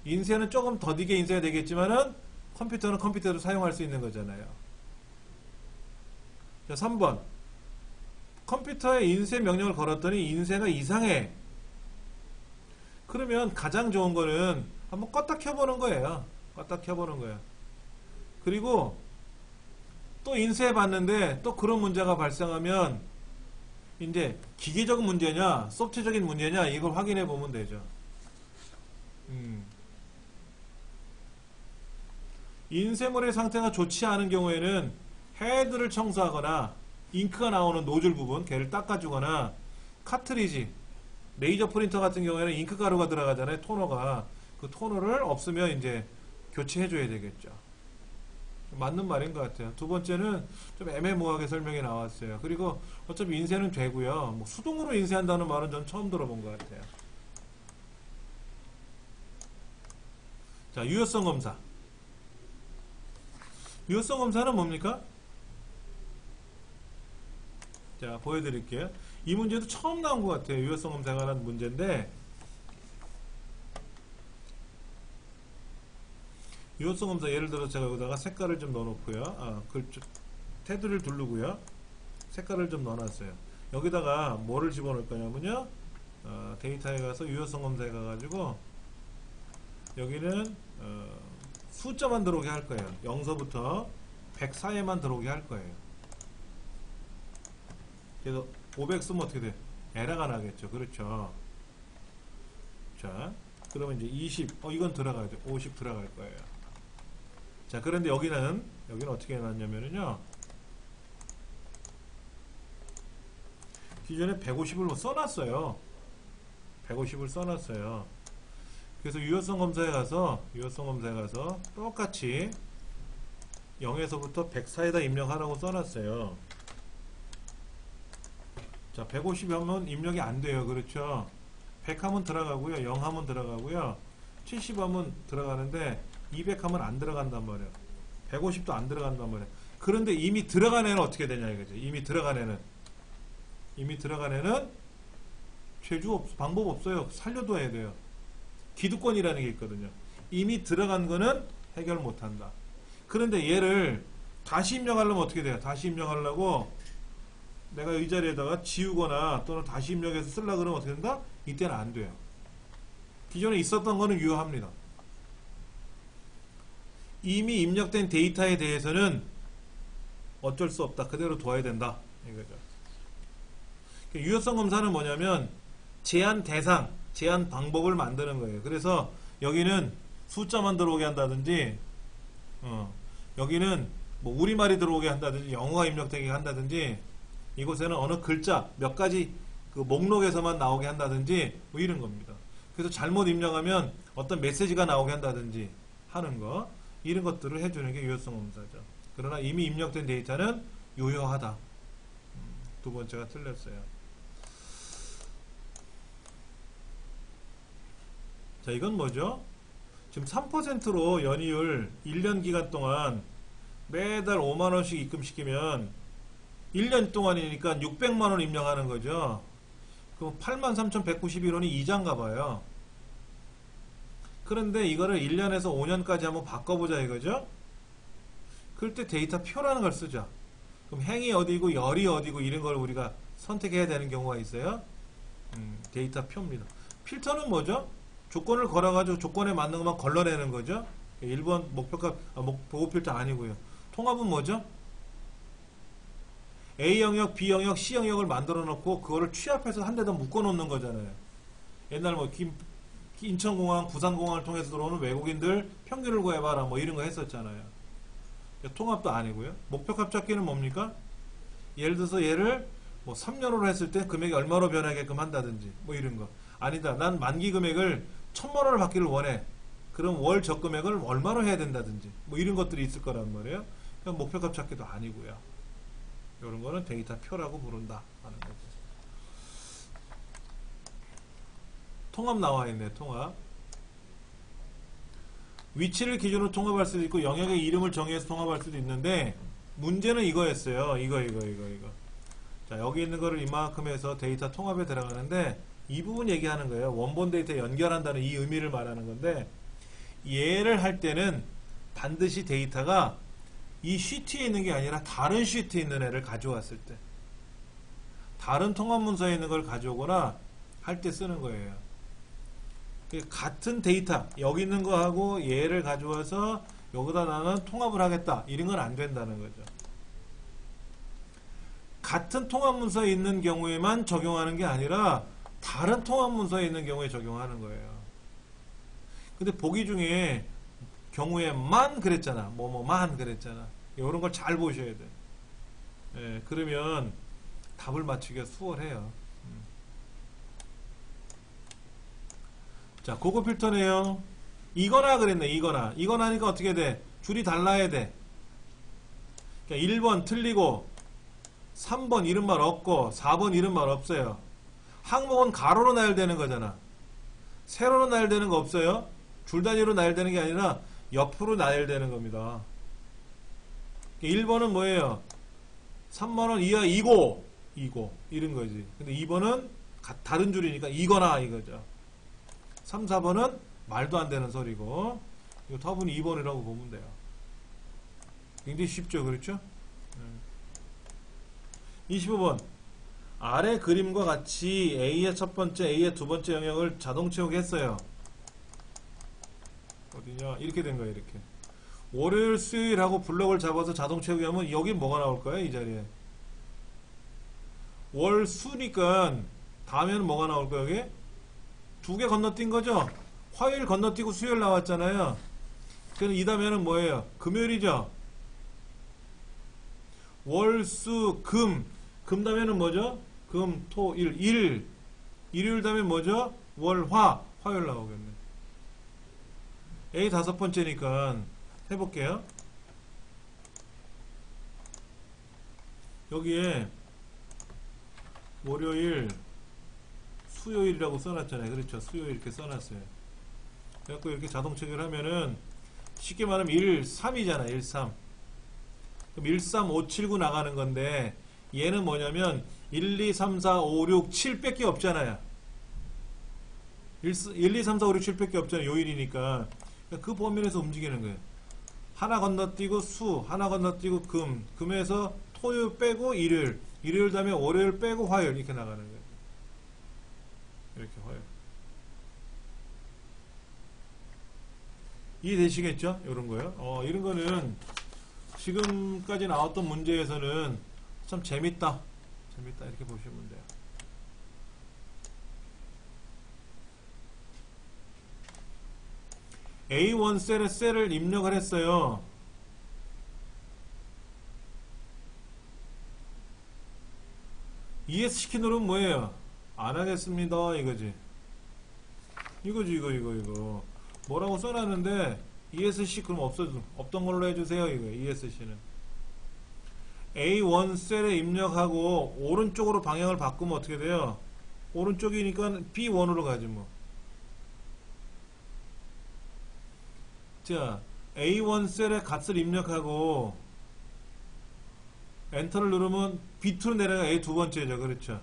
인쇄는 조금 더디게 인쇄가 되겠지만은 컴퓨터는 컴퓨터로 사용할 수 있는 거잖아요. 자, 3번. 컴퓨터에 인쇄 명령을 걸었더니 인쇄가 이상해. 그러면 가장 좋은 거는 한번 껐다 켜보는 거예요. 껐다 켜보는 거예요. 그리고 또 인쇄해 봤는데 또 그런 문제가 발생하면 이제 기계적인 문제냐 소프트적인 문제냐 이걸 확인해 보면 되죠. 인쇄물의 상태가 좋지 않은 경우에는 헤드를 청소하거나 잉크가 나오는 노즐 부분 걔를 닦아주거나 카트리지 레이저 프린터 같은 경우에는 잉크 가루가 들어가잖아요. 토너가 그 토너를 없으면 이제 교체해 줘야 되겠죠. 맞는 말인 것 같아요. 두 번째는 좀 애매모호하게 설명이 나왔어요. 그리고 어차피 인쇄는 되고요. 뭐 수동으로 인쇄한다는 말은 전 처음 들어본 것 같아요. 자, 유효성 검사. 유효성 검사는 뭡니까? 자, 보여드릴게요. 이 문제도 처음 나온 것 같아요. 유효성 검사가 관한 문제인데 유효성 검사 예를 들어 제가 여기다가 색깔을 좀 넣어놓고요. 테두리를 두르고요. 색깔을 좀 넣어놨어요. 여기다가 뭐를 집어넣을 거냐면요. 데이터에 가서 유효성 검사에 가가지고 여기는 숫자만 들어오게 할 거예요. 0서부터 100 사이에만 들어오게 할 거예요. 그래서 500 쓰면 어떻게 돼? 에러가 나겠죠. 그렇죠. 자, 그러면 이제 20, 이건 들어가야 돼. 50 들어갈 거예요. 자, 그런데 여기는 어떻게 해놨냐면요. 기존에 150을 써놨어요. 150을 써놨어요. 그래서 유효성 검사에 가서 똑같이 0에서부터 100 사이에다 입력하라고 써놨어요. 자, 150 하면 입력이 안 돼요. 그렇죠? 100 하면 들어가고요. 0 하면 들어가고요. 70 하면 들어가는데 200 하면 안 들어간단 말이에요. 150도 안 들어간단 말이에요. 그런데 이미 들어간 애는 어떻게 되냐 이거죠. 이미 들어간 애는 방법 없어요. 살려둬야 돼요. 기득권이라는 게 있거든요. 이미 들어간 거는 해결 못한다. 그런데 얘를 다시 입력하려면 어떻게 돼요? 다시 입력하려고 내가 이 자리에다가 지우거나 또는 다시 입력해서 쓰려고 그러면 어떻게 된다? 이때는 안 돼요. 기존에 있었던 거는 유효합니다. 이미 입력된 데이터에 대해서는 어쩔 수 없다. 그대로 둬야 된다. 이거죠. 유효성 검사는 뭐냐면 제한 대상, 제한 방법을 만드는 거예요. 그래서 여기는 숫자만 들어오게 한다든지 여기는 뭐 우리말이 들어오게 한다든지 영어가 입력되게 한다든지 이곳에는 어느 글자 몇 가지 그 목록에서만 나오게 한다든지 뭐 이런 겁니다. 그래서 잘못 입력하면 어떤 메시지가 나오게 한다든지 하는 거 이런 것들을 해주는 게 유효성 검사죠. 그러나 이미 입력된 데이터는 유효하다. 두 번째가 틀렸어요. 자, 이건 뭐죠? 지금 3%로 연이율 1년 기간 동안 매달 5만원씩 입금시키면 1년 동안이니까 600만원 입력하는 거죠. 그럼 83,191원이 이자인가 봐요. 그런데 이거를 1년에서 5년까지 한번 바꿔보자 이거죠. 그럴 때 데이터 표라는 걸 쓰죠. 그럼 행이 어디고 열이 어디고 이런 걸 우리가 선택해야 되는 경우가 있어요. 데이터 표입니다. 필터는 뭐죠? 조건을 걸어가지고 조건에 맞는 것만 걸러내는 거죠. 1번 목표값, 보고 필터 아니고요. 통합은 뭐죠? A 영역, B 영역, C 영역을 만들어 놓고 그거를 취합해서 한 대더 묶어 놓는 거잖아요. 옛날 뭐 인천공항, 부산공항을 통해서 들어오는 외국인들 평균을 구해봐라 뭐 이런 거 했었잖아요. 통합도 아니고요. 목표값 찾기는 뭡니까? 예를 들어서 얘를 뭐 3년으로 했을 때 금액이 얼마로 변하게끔 한다든지 뭐 이런 거. 아니다. 난 만기 금액을 1,000만원을 받기를 원해. 그럼 월 적금액을 얼마로 해야 된다든지 뭐 이런 것들이 있을 거란 말이에요. 그럼 목표값 찾기도 아니고요. 이런 거는 데이터 표라고 부른다 하는 거죠. 통합 나와 있네. 통합. 위치를 기준으로 통합할 수도 있고 영역의 이름을 정해서 통합할 수도 있는데 문제는 이거였어요. 이거. 자, 여기 있는 거를 이만큼 해서 데이터 통합에 들어가는데 이 부분 얘기하는 거예요. 원본 데이터 연결한다는 이 의미를 말하는 건데, 얘를 할 때는 반드시 데이터가 이 시트에 있는 게 아니라 다른 시트에 있는 애를 가져왔을 때, 다른 통합 문서에 있는 걸 가져오거나 할 때 쓰는 거예요. 같은 데이터, 여기 있는 거하고 얘를 가져와서 여기다 나는 통합을 하겠다, 이런 건 안 된다는 거죠. 같은 통합 문서에 있는 경우에만 적용하는 게 아니라 다른 통합 문서에 있는 경우에 적용하는 거예요. 근데 보기 중에 경우에만 그랬잖아. 뭐뭐만 그랬잖아. 이런 걸 잘 보셔야 돼. 예, 그러면 답을 맞추기가 수월해요. 자, 그거 필터네요. 이거나 그랬네. 이거나. 이거나 하니까 어떻게 돼? 줄이 달라야 돼. 그러니까 1번 틀리고 3번 이런 말 없고 4번 이런 말 없어요. 항목은 가로로 나열되는 거잖아. 세로로 나열되는 거 없어요. 줄 단위로 나열되는 게 아니라 옆으로 나열되는 겁니다. 1번은 뭐예요? 3번은 이하 2고 이런 거지. 근데 2번은 다른 줄이니까 이거나 이거죠. 3, 4번은 말도 안 되는 소리고, 이거 답은 2번이라고 보면 돼요. 굉장히 쉽죠, 그렇죠? 25번. 아래 그림과 같이 A의 첫 번째, A의 두 번째 영역을 자동 채우겠어요. 어디냐? 이렇게 된 거예요, 이렇게. 월요일, 수요일하고 블럭을 잡아서 자동 채우기 하면 여기 뭐가 나올 거예요, 이 자리에? 월, 수니까 다음에는 뭐가 나올 거예요, 여기? 두 개 건너뛴 거죠? 화요일 건너뛰고 수요일 나왔잖아요. 그럼 이 다음에는 뭐예요? 금요일이죠? 월, 수, 금. 금 다음에는 뭐죠? 금, 토, 일. 일. 일요일 다음에 뭐죠? 월, 화. 화요일 나오겠네. A 다섯 번째니까 해볼게요. 여기에 월요일, 수요일이라고 써놨잖아요. 그렇죠? 수요일 이렇게 써놨어요. 그래갖고 이렇게 자동 체결하면은 쉽게 말하면 1, 3이잖아. 1, 3. 그럼 1, 3, 5, 7, 9 나가는 건데 얘는 뭐냐면 1, 2, 3, 4, 5, 6, 7 밖에 없잖아요. 1, 2, 3, 4, 5, 6, 7 밖에 없잖아요. 요일이니까. 그 범위에서 움직이는 거예요. 하나 건너뛰고 수, 하나 건너뛰고 금, 금에서 토요일 빼고 일요일, 일요일 다음에 월요일 빼고 화요일 이렇게 나가는 거예요. 이렇게 화요일. 이해되시겠죠? 이런 거요. 이런 거는 지금까지 나왔던 문제에서는 참 재밌다. 재밌다. 이렇게 보시면 돼요. A1 셀에 셀을 입력을 했어요. ESC 키 누르면 뭐예요? 안 하겠습니다. 이거지. 이거. 뭐라고 써놨는데 ESC 그럼 없던 걸로 해주세요. 이거 ESC는 A1 셀에 입력하고 오른쪽으로 방향을 바꾸면 어떻게 돼요? 오른쪽이니까 B1으로 가지 뭐. 자, A1 셀에 값을 입력하고 엔터를 누르면 B2로 내려가 A 두 번째죠. 그렇죠?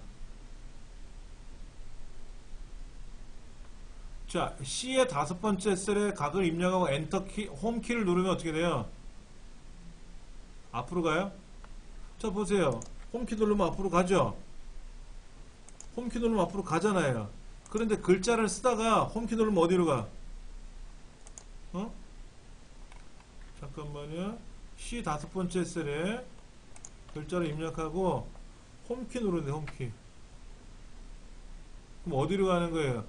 자, C의 다섯 번째 셀에 값을 입력하고 엔터 키, 홈 키를 누르면 어떻게 돼요? 앞으로 가요? 자, 보세요. 홈 키 누르면 앞으로 가죠? 홈 키 누르면 앞으로 가잖아요. 그런데 글자를 쓰다가 홈 키 누르면 어디로 가? 잠깐만요. C 다섯 번째 셀에 글자를 입력하고 홈키 누르는데 홈키. 그럼 어디로 가는 거예요?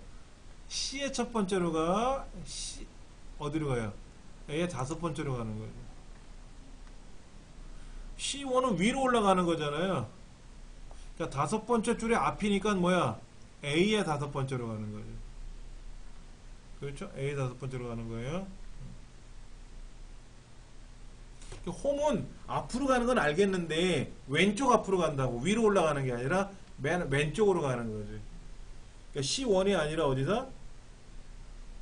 C의 첫 번째로 가. C 어디로 가요? A의 다섯 번째로 가는 거예요. C1은 위로 올라가는 거잖아요. 그러니까 다섯 번째 줄의 앞이니까 뭐야? A의 다섯 번째로 가는 거죠. 그렇죠? A의 다섯 번째로 가는 거예요. 홈은 앞으로 가는 건 알겠는데 왼쪽 앞으로 간다고. 위로 올라가는 게 아니라 맨 왼쪽으로 가는 거지. 그러니까 C1이 아니라 어디다?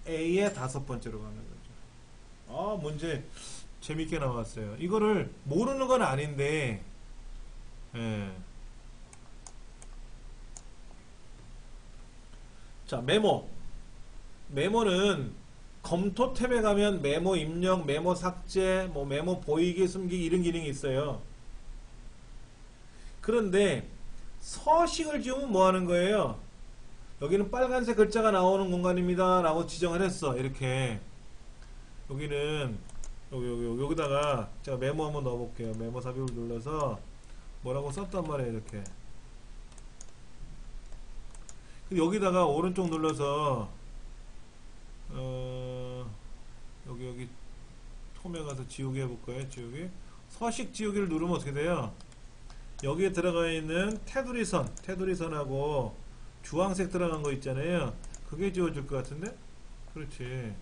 A의 다섯 번째로 가는 거죠. 문제 재밌게 나왔어요. 이거를 모르는 건 아닌데, 예. 자, 메모는 검토 탭에 가면 메모 입력, 메모 삭제, 뭐 메모 보이기, 숨기기 이런 기능이 있어요. 그런데 서식을 지우면 뭐 하는 거예요? 여기는 빨간색 글자가 나오는 공간입니다 라고 지정을 했어. 이렇게 여기는 여기다가 제가 메모 한번 넣어볼게요. 메모 삽입을 눌러서 뭐라고 썼단 말이에요. 이렇게 여기다가 오른쪽 눌러서 여기 톰에 가서 지우기 해볼까요? 지우기 서식 지우기를 누르면 어떻게 돼요? 여기에 들어가 있는 테두리선하고 주황색 들어간 거 있잖아요. 그게 지워질 것 같은데? 그렇지.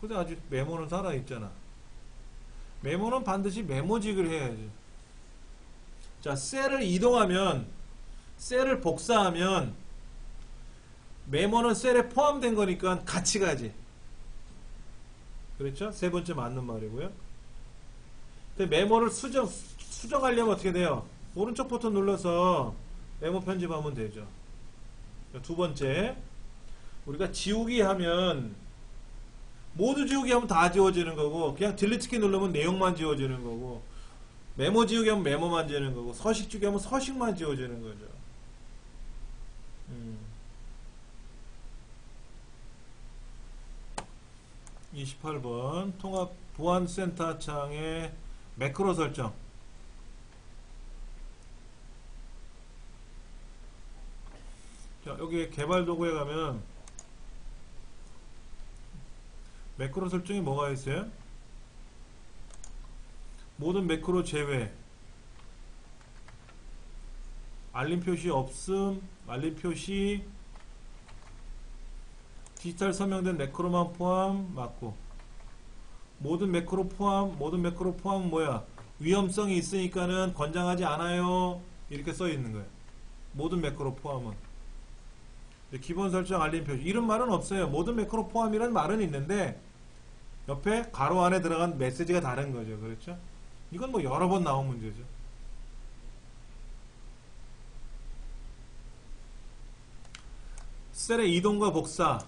근데 아직 메모는 살아있잖아. 메모는 반드시 메모직을 해야지. 자, 셀을 이동하면, 셀을 복사하면, 메모는 셀에 포함된 거니까 같이 가지. 그렇죠? 세 번째 맞는 말이고요. 근데 메모를 수정하려면 어떻게 돼요? 오른쪽 버튼 눌러서 메모 편집하면 되죠. 두 번째, 우리가 지우기 하면 모두 지우기 하면 다 지워지는 거고, 그냥 딜리트 키 누르면 내용만 지워지는 거고, 메모 지우기 하면 메모만 지우는 거고, 서식 지우기 하면 서식만 지워지는 거죠. 28번 통합 보안센터 창의 매크로 설정. 자, 여기 개발 도구에 가면 매크로 설정이 뭐가 있어요? 모든 매크로 제외, 알림 표시 없음, 알림 표시, 디지털 서명된 매크로만 포함 맞고, 모든 매크로 포함 뭐야? 위험성이 있으니까는 권장하지 않아요. 이렇게 써 있는 거예요. 모든 매크로 포함은. 기본 설정 알림 표시 이런 말은 없어요. 모든 매크로 포함이라는 말은 있는데 옆에 가로 안에 들어간 메시지가 다른 거죠. 그렇죠? 이건 뭐 여러 번 나온 문제죠. 셀의 이동과 복사.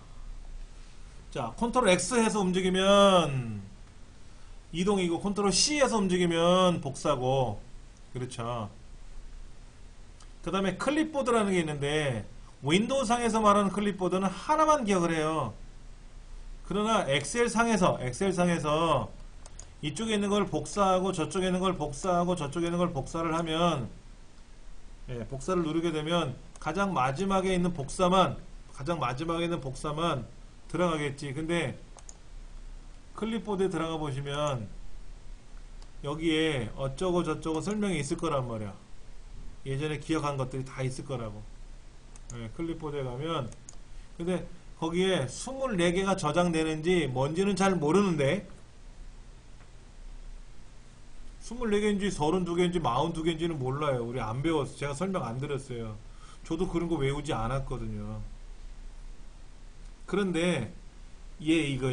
자, 컨트롤 X 해서 움직이면 이동이고 컨트롤 C 해서 움직이면 복사고. 그렇죠. 그 다음에 클립보드라는 게 있는데 윈도우 상에서 말하는 클립보드는 하나만 기억을 해요. 그러나 엑셀 상에서 이쪽에 있는 걸 복사하고 저쪽에 있는 걸 복사하고 저쪽에 있는 걸 복사를 하면, 복사를 누르게 되면 가장 마지막에 있는 복사만 들어가겠지. 근데 클립보드에 들어가 보시면 여기에 어쩌고 저쩌고 설명이 있을 거란 말이야. 예전에 기억한 것들이 다 있을 거라고. 클립보드에 가면, 근데 거기에 24개가 저장되는지 뭔지는 잘 모르는데 24개인지 32개인지 42개인지는 몰라요. 우리 안 배웠어. 제가 설명 안 드렸어요. 저도 그런 거 외우지 않았거든요. 그런데 이거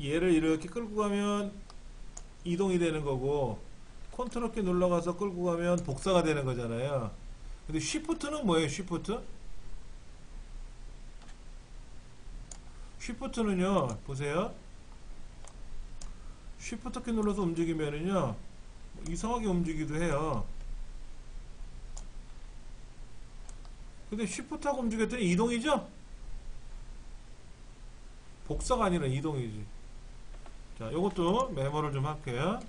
얘를 이렇게 끌고 가면 이동이 되는 거고, 컨트롤 키 눌러가서 끌고 가면 복사가 되는 거잖아요. 근데 쉬프트는 뭐예요? 쉬프트는요, 보세요. 쉬프트 키 눌러서 움직이면은요, 이상하게 움직이기도 해요. 근데 쉬프트하고 움직였더니 이동이죠? 복사가 아니라 이동이지. 자, 요것도 메모를 좀 할게요.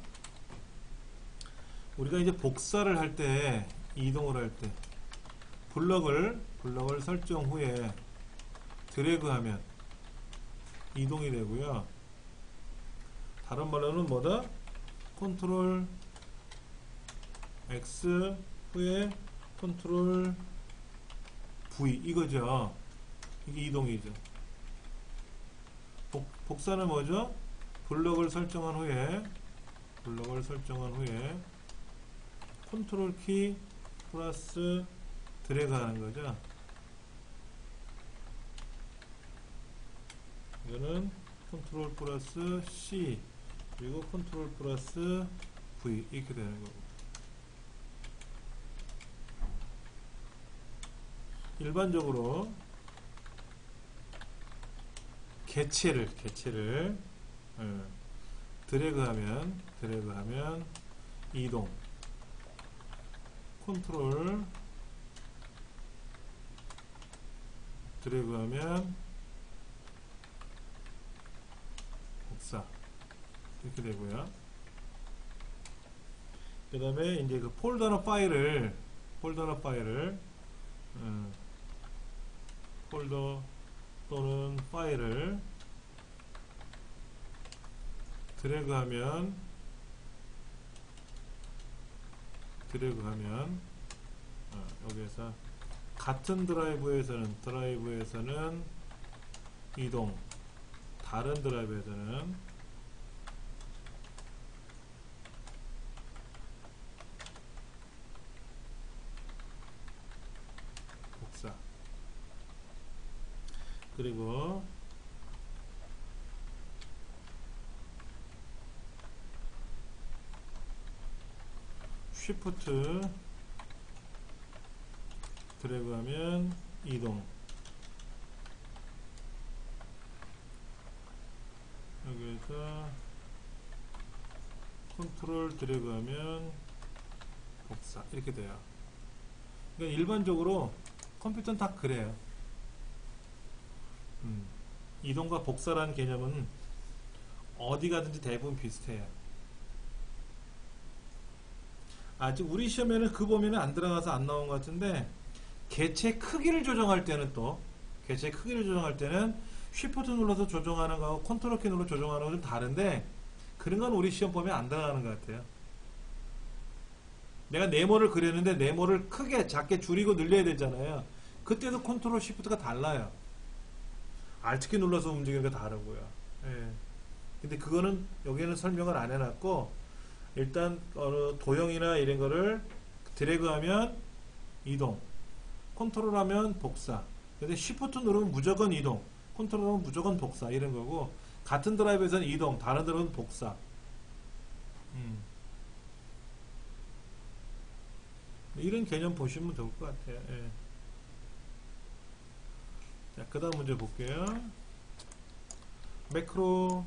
우리가 이제 복사를 할 때, 이동을 할 때, 블럭을 설정 후에 드래그하면 이동이 되고요. 다른 말로는 뭐다? 컨트롤 X 후에 컨트롤 V 이거죠. 이게 이동이죠. 복사는 뭐죠? 블럭을 설정한 후에 컨트롤 키 플러스 드래그 하는 거죠. 이거는 컨트롤 플러스 C 그리고 컨트롤 플러스 V 이렇게 되는 거고, 일반적으로 개체를 드래그하면 이동, 컨트롤 드래그하면 복사 이렇게 되고요. 그 다음에 이제 그 폴더나 파일을 폴더 또는 파일을 드래그하면 여기에서 같은 드라이브에서는 이동, 다른 드라이브에서는 복사. 그리고 쉬프트 드래그하면 이동, 여기에서 컨트롤 드래그하면 복사 이렇게 돼요. 그러니까 일반적으로 컴퓨터는 다 그래요. 이동과 복사라는 개념은 어디 가든지 대부분 비슷해요. 아직 우리 시험에는 그 범위는 안 들어가서 안 나온 것 같은데, 개체 크기를 조정할 때는 쉬프트 눌러서 조정하는 거하고 컨트롤 키 눌러 조정하는 거 좀 다른데, 그런 건 우리 시험 범위에 안 들어가는 것 같아요. 내가 네모를 그렸는데 네모를 크게 작게 줄이고 늘려야 되잖아요. 그때도 컨트롤 쉬프트가 달라요. Alt키 눌러서 움직이는 게 다르고요. 예. 근데 그거는 여기에는 설명을 안 해놨고, 일단 도형이나 이런 거를 드래그하면 이동, 컨트롤하면 복사. 근데 쉬프트 누르면 무조건 이동, 컨트롤하면 무조건 복사 이런 거고, 같은 드라이브에서는 이동, 다른 드라이브는 복사. 이런 개념 보시면 좋을 것 같아요. 예. 자, 그 다음 문제 볼게요. 매크로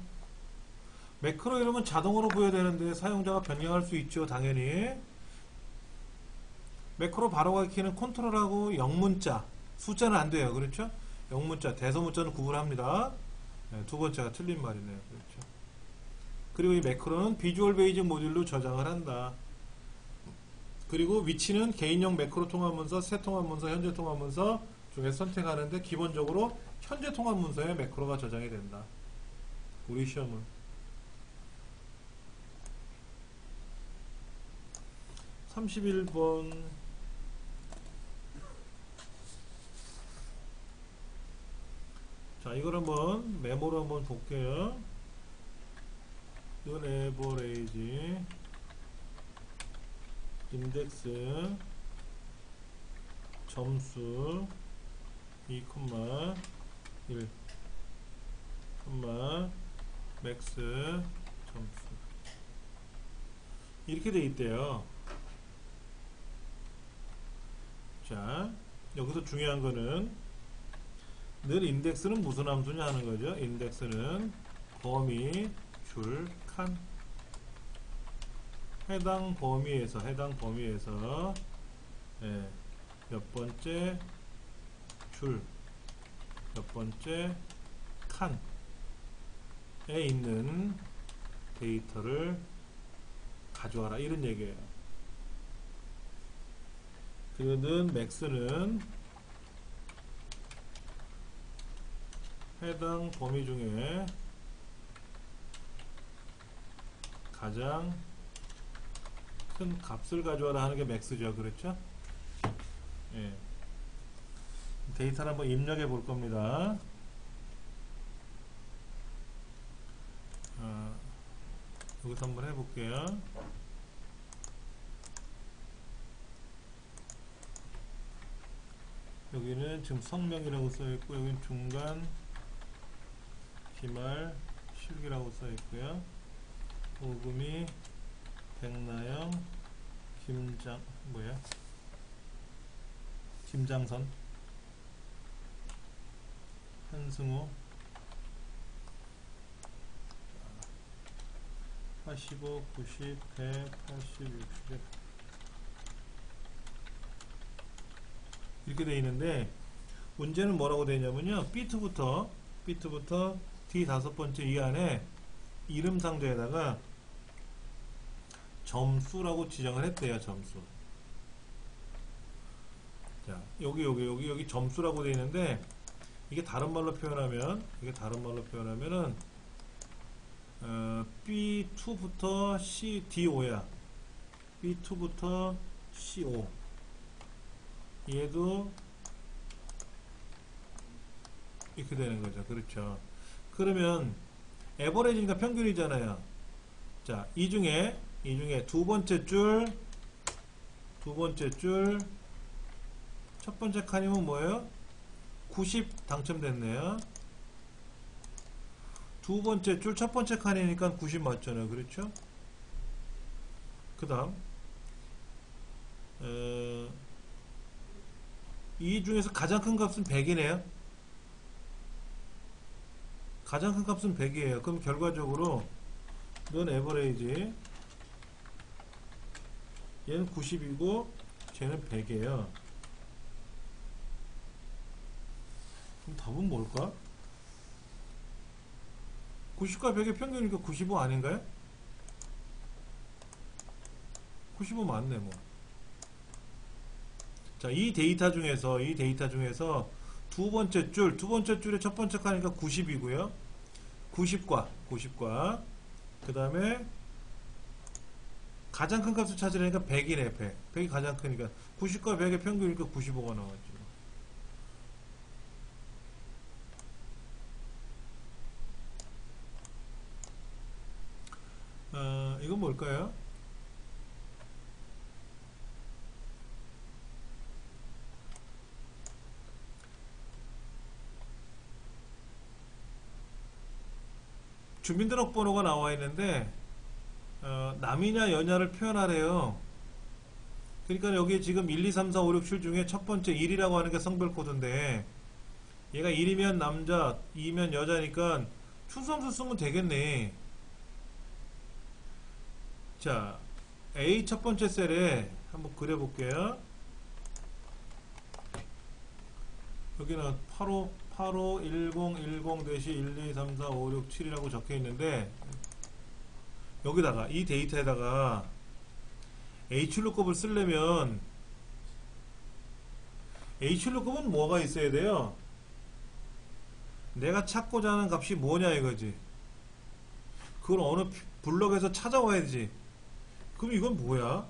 이러면 자동으로 부여되는데 사용자가 변경할 수 있죠. 당연히. 매크로 바로가기 키는 컨트롤하고 영문자, 숫자는 안 돼요. 그렇죠? 영문자, 대소문자는 구분합니다. 네, 두 번째가 틀린 말이네요. 그렇죠. 그리고 이 매크로는 비주얼 베이직 모듈로 저장을 한다. 그리고 위치는 개인용 매크로 통합문서, 새 통합문서, 현재 통합문서 중에 선택하는데, 기본적으로 현재 통합문서에 매크로가 저장이 된다. 우리 시험은 31번. 자, 이걸 한번 메모로 한번 볼게요. 이건 에버레이지 인덱스 점수 2,1 맥스 점수 이렇게 돼 있대요. 자, 여기서 중요한 거는 늘 인덱스는 무슨 함수냐 하는 거죠. 인덱스는 범위, 줄, 칸. 해당 범위에서 예, 몇 번째 줄, 몇 번째 칸에 있는 데이터를 가져와라 이런 얘기예요. 그리고 맥스는 해당 범위 중에 가장 큰 값을 가져와라 하는 게 맥스죠. 그렇죠? 예. 데이터를 한번 입력해 볼 겁니다. 여기서 한번 해볼게요. 여기는 지금 성명이라고 써있고, 여기는 중간, 기말, 실기라고 써있고요. 오금이, 백나영, 김장선, 한승호, 85, 90, 100, 80, 60 이렇게 되어 있는데 문제는 뭐라고 되어 있냐면요. 비트부터 D 다섯 번째 이 안에 이름 상자에다가 점수라고 지정을 했대요. 점수. 자, 여기 점수라고 되어 있는데 이게 다른 말로 표현하면은 B2부터 D5야. B2부터 C5. 얘도 이렇게 되는 거죠. 그렇죠. 그러면 에버리지니까 평균이잖아요. 자, 이 중에 두 번째 줄 첫 번째 칸이면 뭐예요? 90 당첨됐네요. 두 번째 줄 첫 번째 칸이니까 90 맞잖아요. 그렇죠? 그 다음 이 중에서 가장 큰 값은 100이네요. 가장 큰 값은 100이에요. 그럼 결과적으로 넌 에버레이지 얘는 90이고 쟤는 100이에요. 그럼 답은 뭘까? 90과 100의 평균이니까 95 아닌가요? 95 맞네 뭐. 자, 이 데이터 중에서 두 번째 줄의 첫 번째 칸이니까 90이고요. 90과 그 다음에 가장 큰 값을 찾으려니까 100이네. 100이 가장 크니까 90과 100의 평균이니까 95가 나왔죠. 이건 뭘까요? 주민등록번호가 나와 있는데 남이냐 여냐를 표현하래요. 그러니까 여기 지금 1, 2, 3, 4, 5, 6, 7 중에 첫 번째 1이라고 하는 게 성별 코드인데 얘가 1이면 남자, 2면 여자니까 추수함수 쓰면 되겠네. 자, A 첫 번째 셀에 한번 그려볼게요. 여기는 85, 10, 10 1, 2, 3, 4, 5, 6, 7이라고 적혀 있는데 여기다가 이 데이터에다가 Hlookup을 쓰려면 Hlookup은 뭐가 있어야 돼요? 내가 찾고자 하는 값이 뭐냐 이거지. 그걸 어느 블럭에서 찾아와야지. 그럼 이건 뭐야?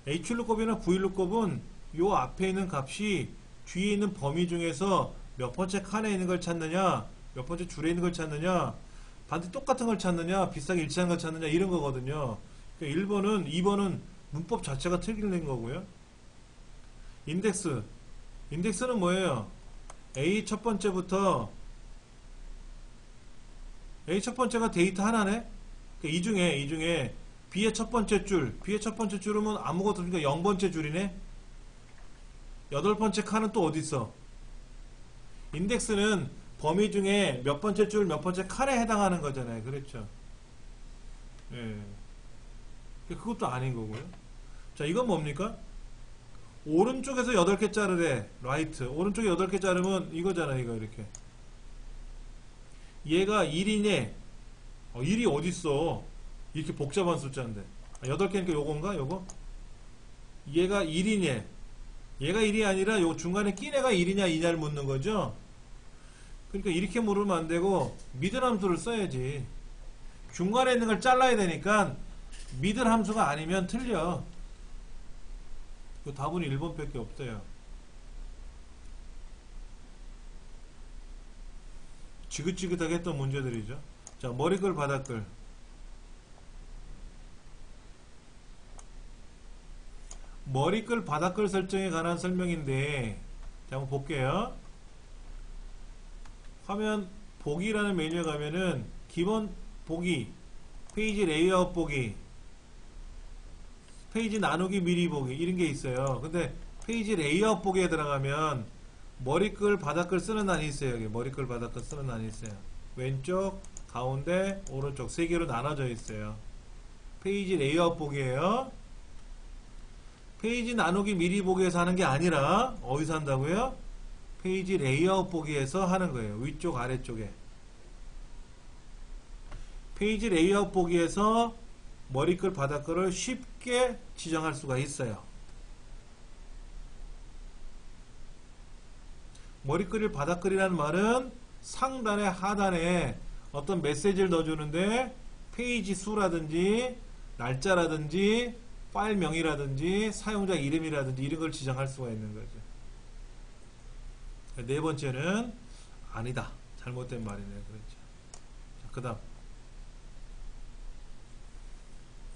Hlookup이나 Vlookup은 요 앞에 있는 값이 뒤에 있는 범위 중에서 몇 번째 칸에 있는 걸 찾느냐, 몇 번째 줄에 있는 걸 찾느냐, 반드시 똑같은 걸 찾느냐, 비슷하게 일치하는 걸 찾느냐 이런 거거든요. 그러니까 1번은 2번은 문법 자체가 틀린 거고요. 인덱스는 뭐예요? A 첫 번째부터 A 첫 번째가 데이터 하나네. 그러니까 이 중에 B의 첫 번째 줄은 아무것도 없으니까 0번째 줄이네. 8번째 칸은 또 어디 있어? 인덱스는 범위 중에 몇 번째 줄, 몇 번째 칸에 해당하는 거잖아요. 그렇죠? 예. 그것도 아닌 거고요. 자, 이건 뭡니까? 오른쪽에서 8개 자르래. 라이트. 오른쪽에 8개 자르면 이거잖아. 이거 이렇게. 얘가 1이네. 1이 어딨어? 이렇게 복잡한 숫자인데. 8개니까 요건가? 요거? 얘가 1이네. 얘가 1이 아니라 요 중간에 낀 애가 1이냐 2냐를 묻는 거죠. 그러니까 이렇게 물으면 안 되고 미들 함수를 써야지. 중간에 있는 걸 잘라야 되니까 미들 함수가 아니면 틀려. 그 답은 1번밖에 없어요. 지긋지긋하게 했던 문제들이죠. 자, 머리글 바닥글. 머리글 바닥글 설정에 관한 설명인데, 자, 한번 볼게요. 화면 보기라는 메뉴에 가면은 기본 보기, 페이지 레이아웃 보기, 페이지 나누기 미리 보기 이런 게 있어요. 근데 페이지 레이아웃 보기에 들어가면 머리글 바닥글 쓰는 란이 있어요. 여기 머리글 바닥글 쓰는 란이 있어요. 왼쪽 가운데 오른쪽 세 개로 나눠져 있어요. 페이지 레이아웃 보기예요. 페이지 나누기 미리 보기에서 하는 게 아니라 어디서 한다고요? 페이지 레이아웃 보기에서 하는 거예요. 위쪽 아래쪽에. 페이지 레이아웃 보기에서 머리글 바닥글을 쉽게 지정할 수가 있어요. 머리글이 바닥글이라는 말은 상단에 하단에 어떤 메시지를 넣어주는데 페이지 수라든지 날짜라든지 파일명이라든지 사용자 이름이라든지 이런 걸 지정할 수가 있는 거죠. 네 번째는 아니다. 잘못된 말이네. 그렇죠. 그 다음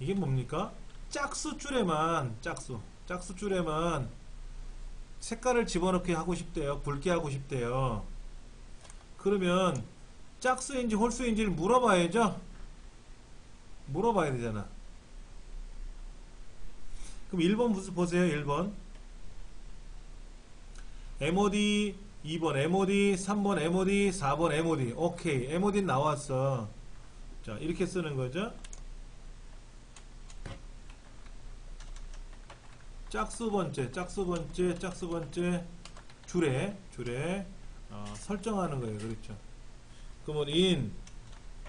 이게 뭡니까? 짝수줄에만 짝수줄에만 색깔을 집어넣게 하고 싶대요. 굵게 하고 싶대요. 그러면 짝수인지 홀수인지를 물어봐야죠. 물어봐야 되잖아. 그럼 1번 보세요. 1번 MOD 2번 MOD 3번 MOD 4번 MOD 오케이. MOD 나왔어. 자 이렇게 쓰는 거죠. 짝수번째 줄에 설정하는 거예요. 그렇죠. 그러면 in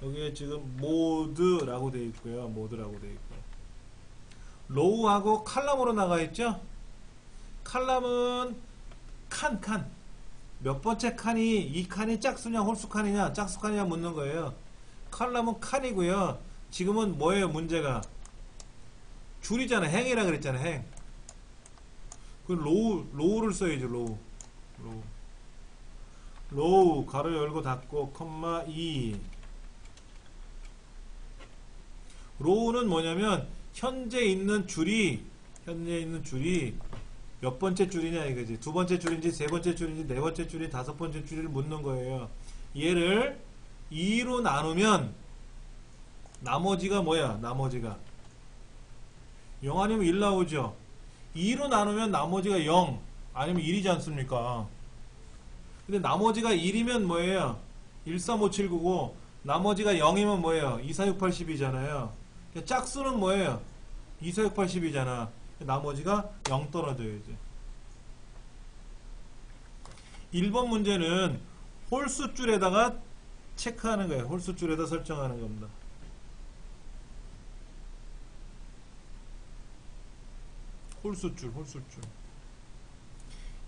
여기에 지금 모드라고 되어 있고요. 모드라고 되어 있고 로우하고 칼럼으로 나가 있죠. 칼럼은 칸 몇 번째 칸이 이 칸이 짝수냐 홀수 칸이냐 짝수 칸이냐 묻는 거예요. 칼럼은 칸이고요. 지금은 뭐예요? 문제가 줄이잖아. 행이라 그랬잖아. 행. 그 로우를 써야죠. 로우 가로 열고 닫고 컴마 2 로우는 뭐냐면 현재 있는 줄이 몇 번째 줄이냐 이거지. 두 번째 줄인지 세 번째 줄인지 네 번째 줄인지 다섯 번째 줄을 묻는 거예요. 얘를 2로 나누면 나머지가 뭐야? 나머지가 0 아니면 1 나오죠. 2로 나누면 나머지가 0 아니면 1이지 않습니까? 근데 나머지가 1이면 뭐예요? 13579고 나머지가 0이면 뭐예요? 24680이잖아요. 짝수는 뭐예요? 24680이잖아. 나머지가 0 떨어져야지. 1번 문제는 홀수줄에다가 체크하는 거예요. 홀수줄에다 설정하는 겁니다.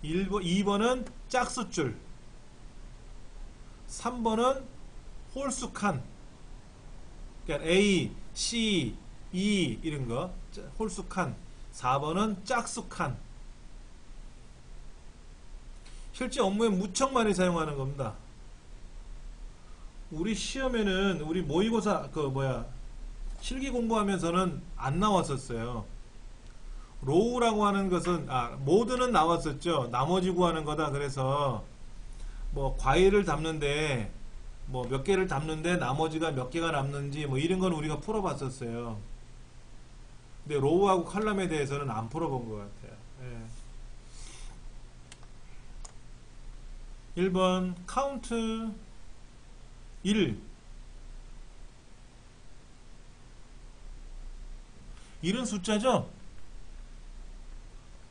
2번은 짝수줄 3번은 홀수칸 그러니까 A, C, E 이런 거 홀수칸 4번은 짝수칸 실제 업무에 무척 많이 사용하는 겁니다. 우리 시험에는 우리 모의고사 실기 공부하면서는 안 나왔었어요. 로우라고 하는 것은 모드는 나왔었죠. 나머지 구하는 거다. 그래서 뭐 과일을 담는데 뭐 몇 개를 담는데 나머지가 몇 개가 남는지 뭐 이런 건 우리가 풀어봤었어요. 근데 로우하고 칼럼에 대해서는 안 풀어본 것 같아요. 예. 1번 카운트 1 1은 숫자죠?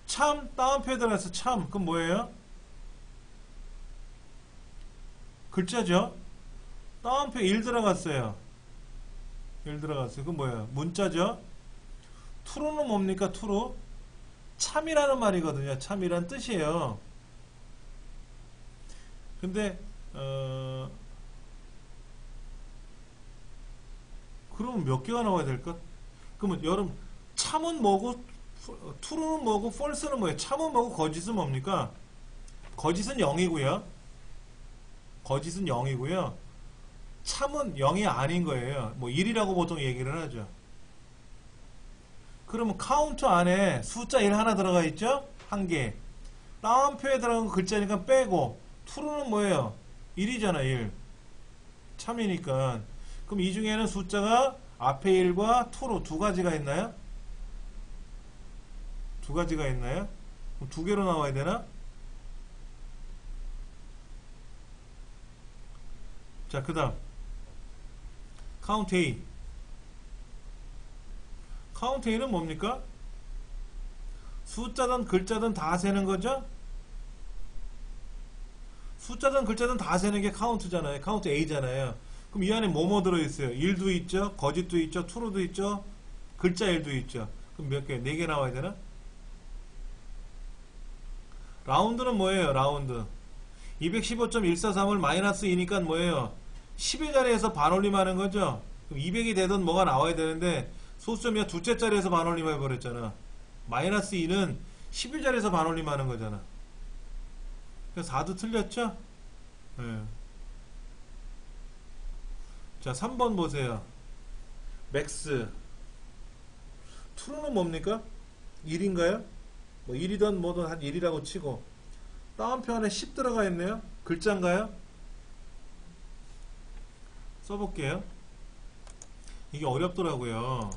참 다운표에 들어가서 참 그건 뭐예요? 글자죠? 다운표 1 들어갔어요. 1 들어갔어요. 그건 뭐예요? 문자죠? true는 뭡니까? true? 참이라는 말이거든요. 참이란 뜻이에요. 근데 그러면 몇 개가 나와야 될까? 그러면 여러분 참은 뭐고 true는 뭐고 false는 뭐예요? 참은 뭐고 거짓은 뭡니까? 거짓은 0이고요. 거짓은 0이고요. 참은 0이 아닌 거예요. 뭐 1이라고 보통 얘기를 하죠. 그러면 카운트 안에 숫자 1 하나 들어가 있죠? 한 개. 다운표에 들어간 글자니까 빼고 true는 뭐예요? 1이잖아. 1. 참이니까. 그럼 이 중에는 숫자가 앞에 1과 true 두 가지가 있나요? 두 가지가 있나요? 그럼 두 개로 나와야 되나? 자, 그 다음 카운트 A. 카운트 A는 뭡니까? 숫자든 글자든 다 세는 거죠? 숫자든 글자든 다 세는 게 카운트잖아요. 카운트 A잖아요. 그럼 이 안에 뭐뭐 들어있어요? 1도 있죠? 거짓도 있죠? true도 있죠? 글자 1도 있죠? 그럼 몇 개? 4개 나와야 되나? 라운드는 뭐예요? 라운드. 215.143을 마이너스 2니까 뭐예요? 10의 자리에서 반올림하는 거죠? 그럼 200이 되든 뭐가 나와야 되는데 소수점이야 두째 자리에서 반올림 해버렸잖아. 마이너스 2는 10의 자리에서 반올림하는 거잖아. 그래서 4도 틀렸죠? 네. 자, 3번 보세요. 맥스. true는 뭡니까? 1인가요? 뭐 1이든 뭐든 한 1이라고 치고 다운표 안에 10 들어가 있네요. 글자인가요? 써볼게요. 이게 어렵더라고요.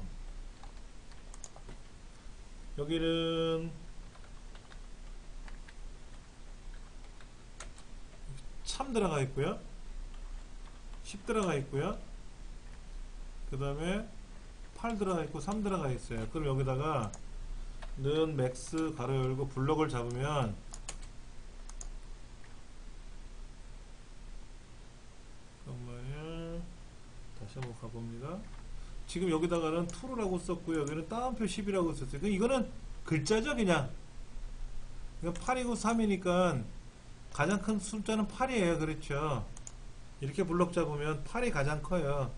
여기는 참 들어가 있고요. 10 들어가 있고요. 그 다음에 8 들어가 있고 3 들어가 있어요. 그럼 여기다가 는 맥스 가로 열고 블럭을 잡으면 잠깐만요. 다시 한번 가봅니다. 지금 여기다가는 true라고 썼고요. 여기는 따옴표 10이라고 썼어요. 이거는 글자죠, 그냥. 8이고 3이니까 가장 큰 숫자는 8이에요. 그렇죠? 이렇게 블럭 잡으면 8이 가장 커요.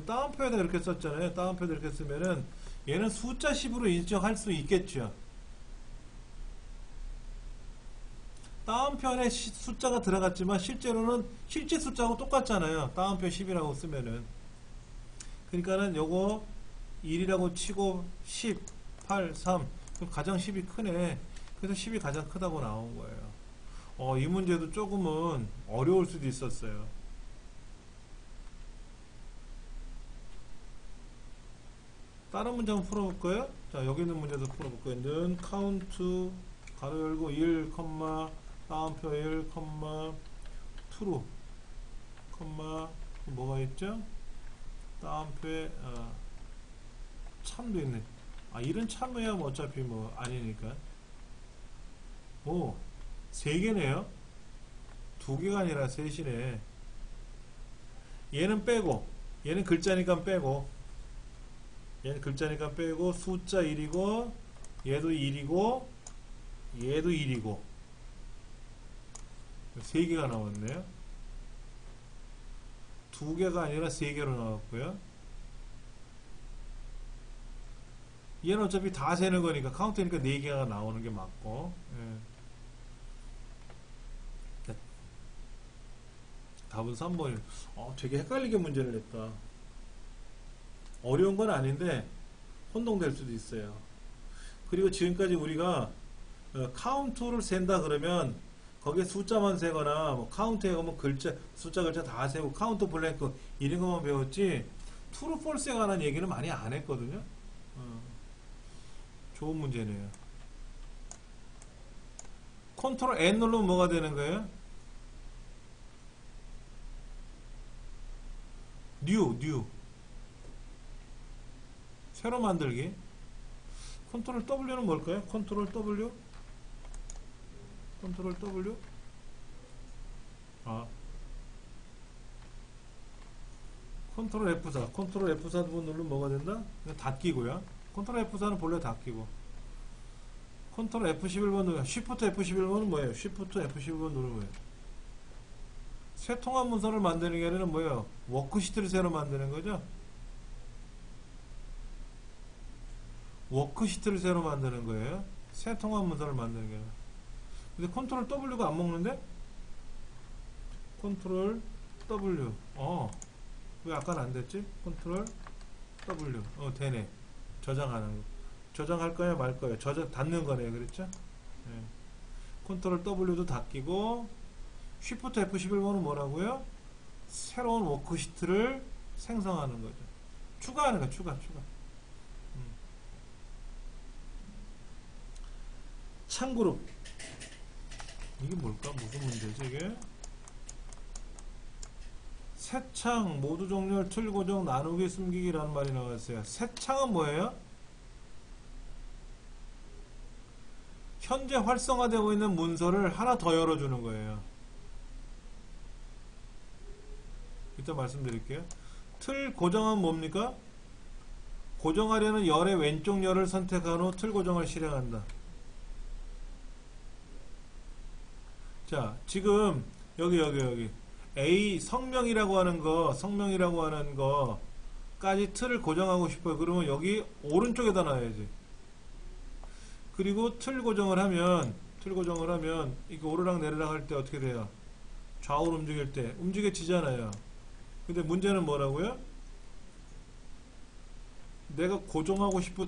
따옴표에다 이렇게 썼잖아요. 따옴표에다 이렇게 쓰면은 얘는 숫자 10으로 인정할 수 있겠죠. 따옴표 안에 숫자가 들어갔지만 실제로는 실제 숫자하고 똑같잖아요. 따옴표 10이라고 쓰면은. 그러니까는 요거 1이라고 치고 10, 8, 3. 그럼 가장 10이 크네. 그래서 10이 가장 크다고 나온 거예요. 이 문제도 조금은 어려울 수도 있었어요. 다른 문제 한번 풀어볼까요? 자, 여기 있는 문제도 풀어볼까요? 는 카운트 가로 열고 1, 따옴표 1, true, 뭐가 있죠? 따옴표에 참도 있네. 1은 참이야 뭐 어차피 뭐 아니니까. 오, 3개네요. 2개가 아니라 3이네. 얘는 빼고, 얘는 글자니까 빼고, 얘는 글자니까 빼고, 숫자 1이고, 얘도 1이고, 얘도 1이고. 3개가 나왔네요. 2개가 아니라 3개로 나왔고요. 얘는 어차피 다 세는 거니까 카운트니까 4개가 나오는 게 맞고. 예. 답은 3번이에요. 되게 헷갈리게 문제를 냈다. 어려운 건 아닌데 혼동될 수도 있어요. 그리고 지금까지 우리가 카운트를 센다 그러면 거기에 숫자만 세거나 뭐 카운트에 가면 숫자 글자 다 세고 카운트 블랭크 이런 것만 배웠지 트루 폴스에 관한 얘기는 많이 안 했거든요. 좋은 문제네요. 컨트롤 N 누르면 뭐가 되는 거예요? 뉴 새로 만들기. 컨트롤 W는 뭘까요? 컨트롤 W? 컨트롤 W? 컨트롤 F4. 컨트롤 F4 누르면 뭐가 된다? 그냥 닫기고요. 컨트롤 F4는 본래 닫기고. 컨트롤 F11번 누르면, 쉬프트 F11번은 뭐예요? 쉬프트 F11번 누르면 뭐예요? 새 통합 문서를 만드는 게 아니라 뭐예요? 워크시트를 새로 만드는 거죠? 워크시트를 새로 만드는 거예요. 새 통합 문서를 만드는 게 아니라. 근데 컨트롤 W가 안 먹는데? 컨트롤 W. 왜 아까는 안 됐지? 컨트롤 W. 되네. 저장하는 거. 저장할 거야, 말 거야? 닫는 거네요. 그랬죠? 네. 컨트롤 W도 닫히고, 쉬프트 F11번은 뭐라고요? 새로운 워크시트를 생성하는 거죠. 추가하는 거, 추가. 창그룹. 이게 뭘까? 무슨 문제지, 이게? 새창 모두 정렬 틀 고정 나누기 숨기기라는 말이 나왔어요. 새창은 뭐예요? 현재 활성화되고 있는 문서를 하나 더 열어주는 거예요. 이따 말씀드릴게요. 틀 고정은 뭡니까? 고정하려는 열의 왼쪽 열을 선택한 후 틀 고정을 실행한다. 자, 지금 여기 A 성명이라고 하는 거까지 틀을 고정하고 싶어요. 그러면 여기 오른쪽에다 놔야지. 그리고 틀 고정을 하면 이게 오르락 내리락 할 때 어떻게 돼요? 좌우로 움직일 때 움직여지잖아요. 근데 문제는 뭐라고요? 내가 고정하고 싶은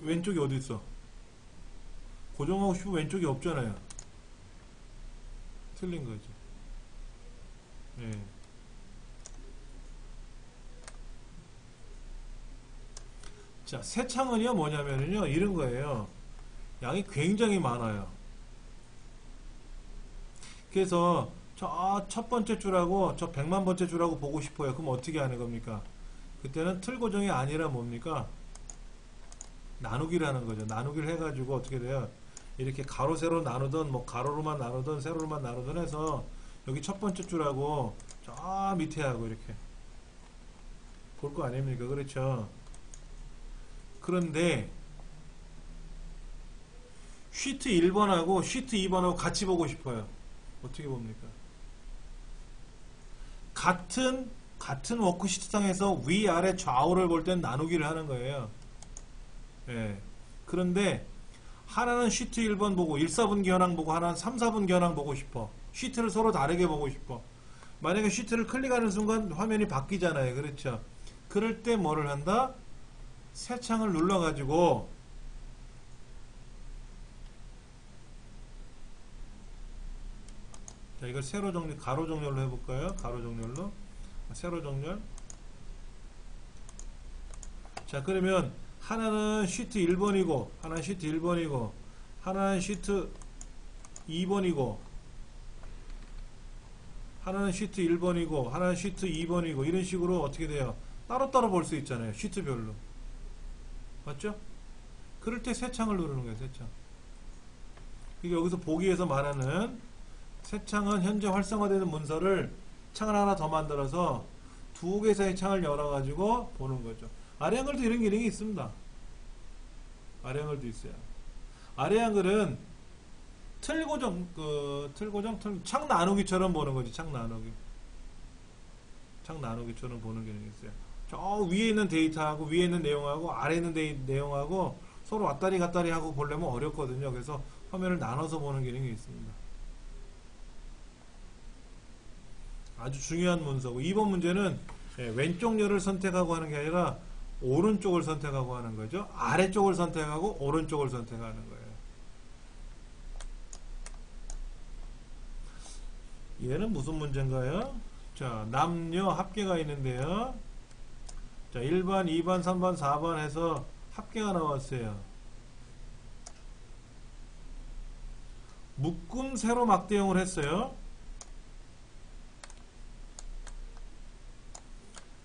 왼쪽이 어디 있어? 고정하고 싶은 왼쪽이 없잖아요. 틀린 거죠. 예. 자, 새 창은요 뭐냐면요 이런 거예요. 양이 굉장히 많아요. 그래서 저 첫 번째 줄하고 저 100만 번째 줄하고 보고 싶어요. 그럼 어떻게 하는 겁니까? 그때는 틀 고정이 아니라 뭡니까? 나누기를 하는 거죠. 나누기를 해가지고 어떻게 돼요? 이렇게 가로 세로 나누던 뭐 가로로만 나누던 세로로만 나누던 해서 여기 첫 번째 줄하고 저 밑에 하고 이렇게 볼 거 아닙니까? 그렇죠? 그런데 시트 1번하고 시트 2번하고 같이 보고 싶어요. 어떻게 봅니까? 같은 워크시트상에서 위아래 좌우를 볼 땐 나누기를 하는 거예요. 예. 그런데 하나는 시트 1번 보고 1, 4분기 현황 보고 하나는 3, 4분기 현황 보고 싶어. 시트를 서로 다르게 보고 싶어. 만약에 시트를 클릭하는 순간 화면이 바뀌잖아요. 그렇죠? 그럴 때 뭐를 한다? 새 창을 눌러가지고 자, 이걸 세로 정렬, 가로 정렬로 해볼까요? 가로 정렬로. 세로 정렬. 자, 그러면 하나는 시트 1번이고, 하나는 시트 1번이고, 하나는 시트 2번이고, 하나는 시트 1번이고, 하나는 시트 2번이고, 이런 식으로 어떻게 돼요? 따로따로 볼 수 있잖아요. 시트별로. 맞죠? 그럴 때 새 창을 누르는 거예요, 새 창. 이게 여기서 보기에서 말하는 새 창은 현재 활성화되는 문서를 창을 하나 더 만들어서 두 개의 창을 열어가지고 보는 거죠. 아래 한글도 이런 기능이 있습니다. 아래 한글도 있어요. 아래 한글은 틀 고정, 창 나누기처럼 보는 거지. 창 나누기처럼 보는 기능이 있어요. 저 위에 있는 데이터하고 위에 있는 내용하고 아래 있는 내용하고 서로 왔다리 갔다리 하고 보려면 어렵거든요. 그래서 화면을 나눠서 보는 기능이 있습니다. 아주 중요한 문서고 2번 문제는 왼쪽 열을 선택하고 하는 게 아니라 오른쪽을 선택하고 하는 거죠. 아래쪽을 선택하고 오른쪽을 선택하는 거예요. 얘는 무슨 문제인가요? 자, 남녀 합계가 있는데요. 자, 1번, 2번, 3번, 4번 해서 합계가 나왔어요. 묶음 세로 막대형을 했어요.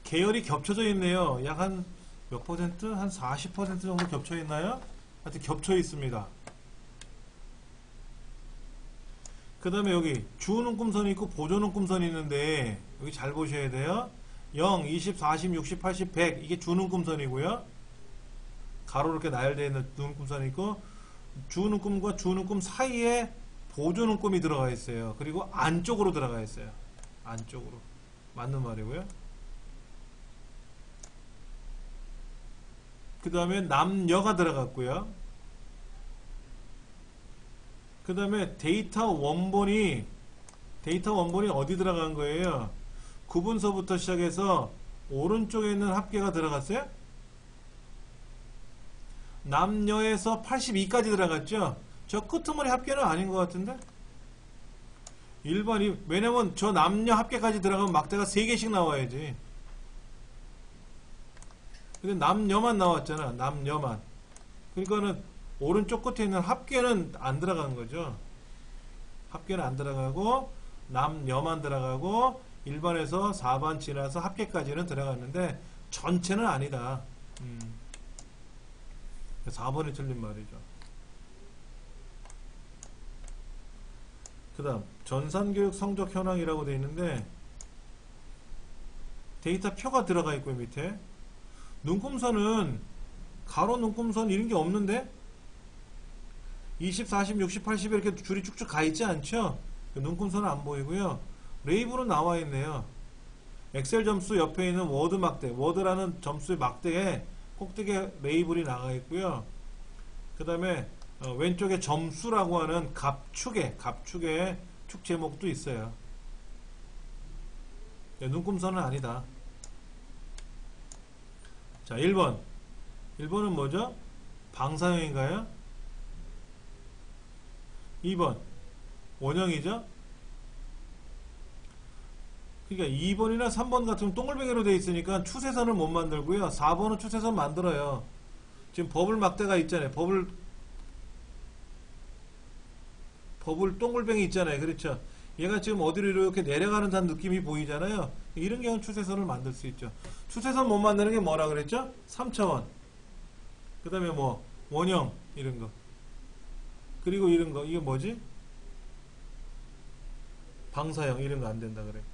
계열이 겹쳐져 있네요. 약 한 몇 퍼센트? 한 40% 정도 겹쳐 있나요? 하여튼 겹쳐 있습니다. 그 다음에 여기 주눈금선이 있고 보조눈금선이 있는데 여기 잘 보셔야 돼요. 0, 20, 40, 60, 80, 100 이게 주눈금선이고요. 가로 이렇게 나열되어 있는 눈금선이 있고 주눈금과 주눈금 사이에 보조눈금이 들어가 있어요. 그리고 안쪽으로 들어가 있어요. 안쪽으로. 맞는 말이고요. 그 다음에 남녀가 들어갔고요. 그 다음에 데이터 원본이 어디 들어간 거예요? 구분서부터 시작해서 오른쪽에 있는 합계가 들어갔어요? 남녀에서 82까지 들어갔죠? 저 끄트머리 합계는 아닌 것 같은데? 1번이, 왜냐면 저 남녀 합계까지 들어가면 막대가 3개씩 나와야지. 근데 남녀만 나왔잖아. 남녀만. 그러니까는 오른쪽 끝에 있는 합계는 안 들어간 거죠. 합계는 안 들어가고 남녀만 들어가고 1번에서 4번 지나서 합계까지는 들어갔는데 전체는 아니다. 4번이 틀린 말이죠. 그 다음 전산교육 성적 현황이라고 되어 있는데 데이터 표가 들어가 있고요. 밑에 눈금선은 가로 눈금선 이런 게 없는데 20, 40, 60, 80 이렇게 줄이 쭉쭉 가 있지 않죠? 눈금선은 안 보이고요. 레이블은 나와 있네요. 엑셀 점수 옆에 있는 워드 막대, 워드라는 점수의 막대에 꼭대기에 레이블이 나가 있고요. 그 다음에 왼쪽에 점수라고 하는 갑축의 축 제목도 있어요. 눈금선은 아니다. 자, 1번. 1번은 뭐죠? 방사형인가요? 2번. 원형이죠? 그러니까 2번이나 3번 같으면 동글뱅이로 되어 있으니까 추세선을 못 만들고요. 4번은 추세선 만들어요. 지금 버블 막대가 있잖아요. 버블 동글뱅이 있잖아요. 그렇죠? 얘가 지금 어디로 이렇게 내려가는 듯한 느낌이 보이잖아요. 이런 경우는 추세선을 만들 수 있죠. 추세선 못 만드는 게 뭐라 그랬죠? 3차원. 그 다음에 뭐 원형 이런 거. 그리고 이런 거. 이게 뭐지? 방사형 이런 거 안 된다 그랬고요.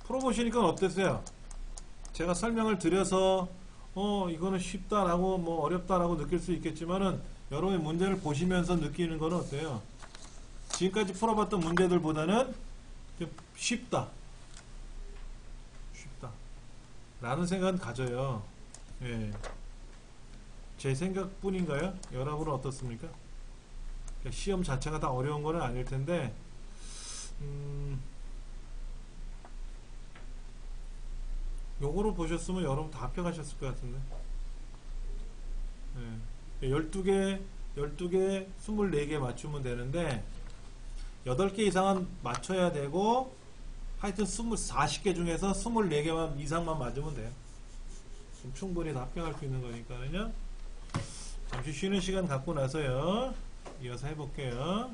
풀어보시니까 어땠어요? 제가 설명을 드려서 이거는 쉽다라고 뭐 어렵다라고 느낄 수 있겠지만은 여러분의 문제를 보시면서 느끼는 건 어때요? 지금까지 풀어봤던 문제들보다는 쉽다 라는 생각은 가져요. 예. 제 생각뿐인가요? 여러분은 어떻습니까? 시험 자체가 다 어려운 건 아닐 텐데 요거로 보셨으면 여러분 다 합격하셨을 것 같은데. 예. 12개 24개 맞추면 되는데 8개 이상은 맞춰야 되고 하여튼 40개 중에서 24개만 이상만 맞으면 돼요. 그럼 충분히 다 합격할 수 있는 거니까요. 잠시 쉬는 시간 갖고 나서요. 이어서 해볼게요.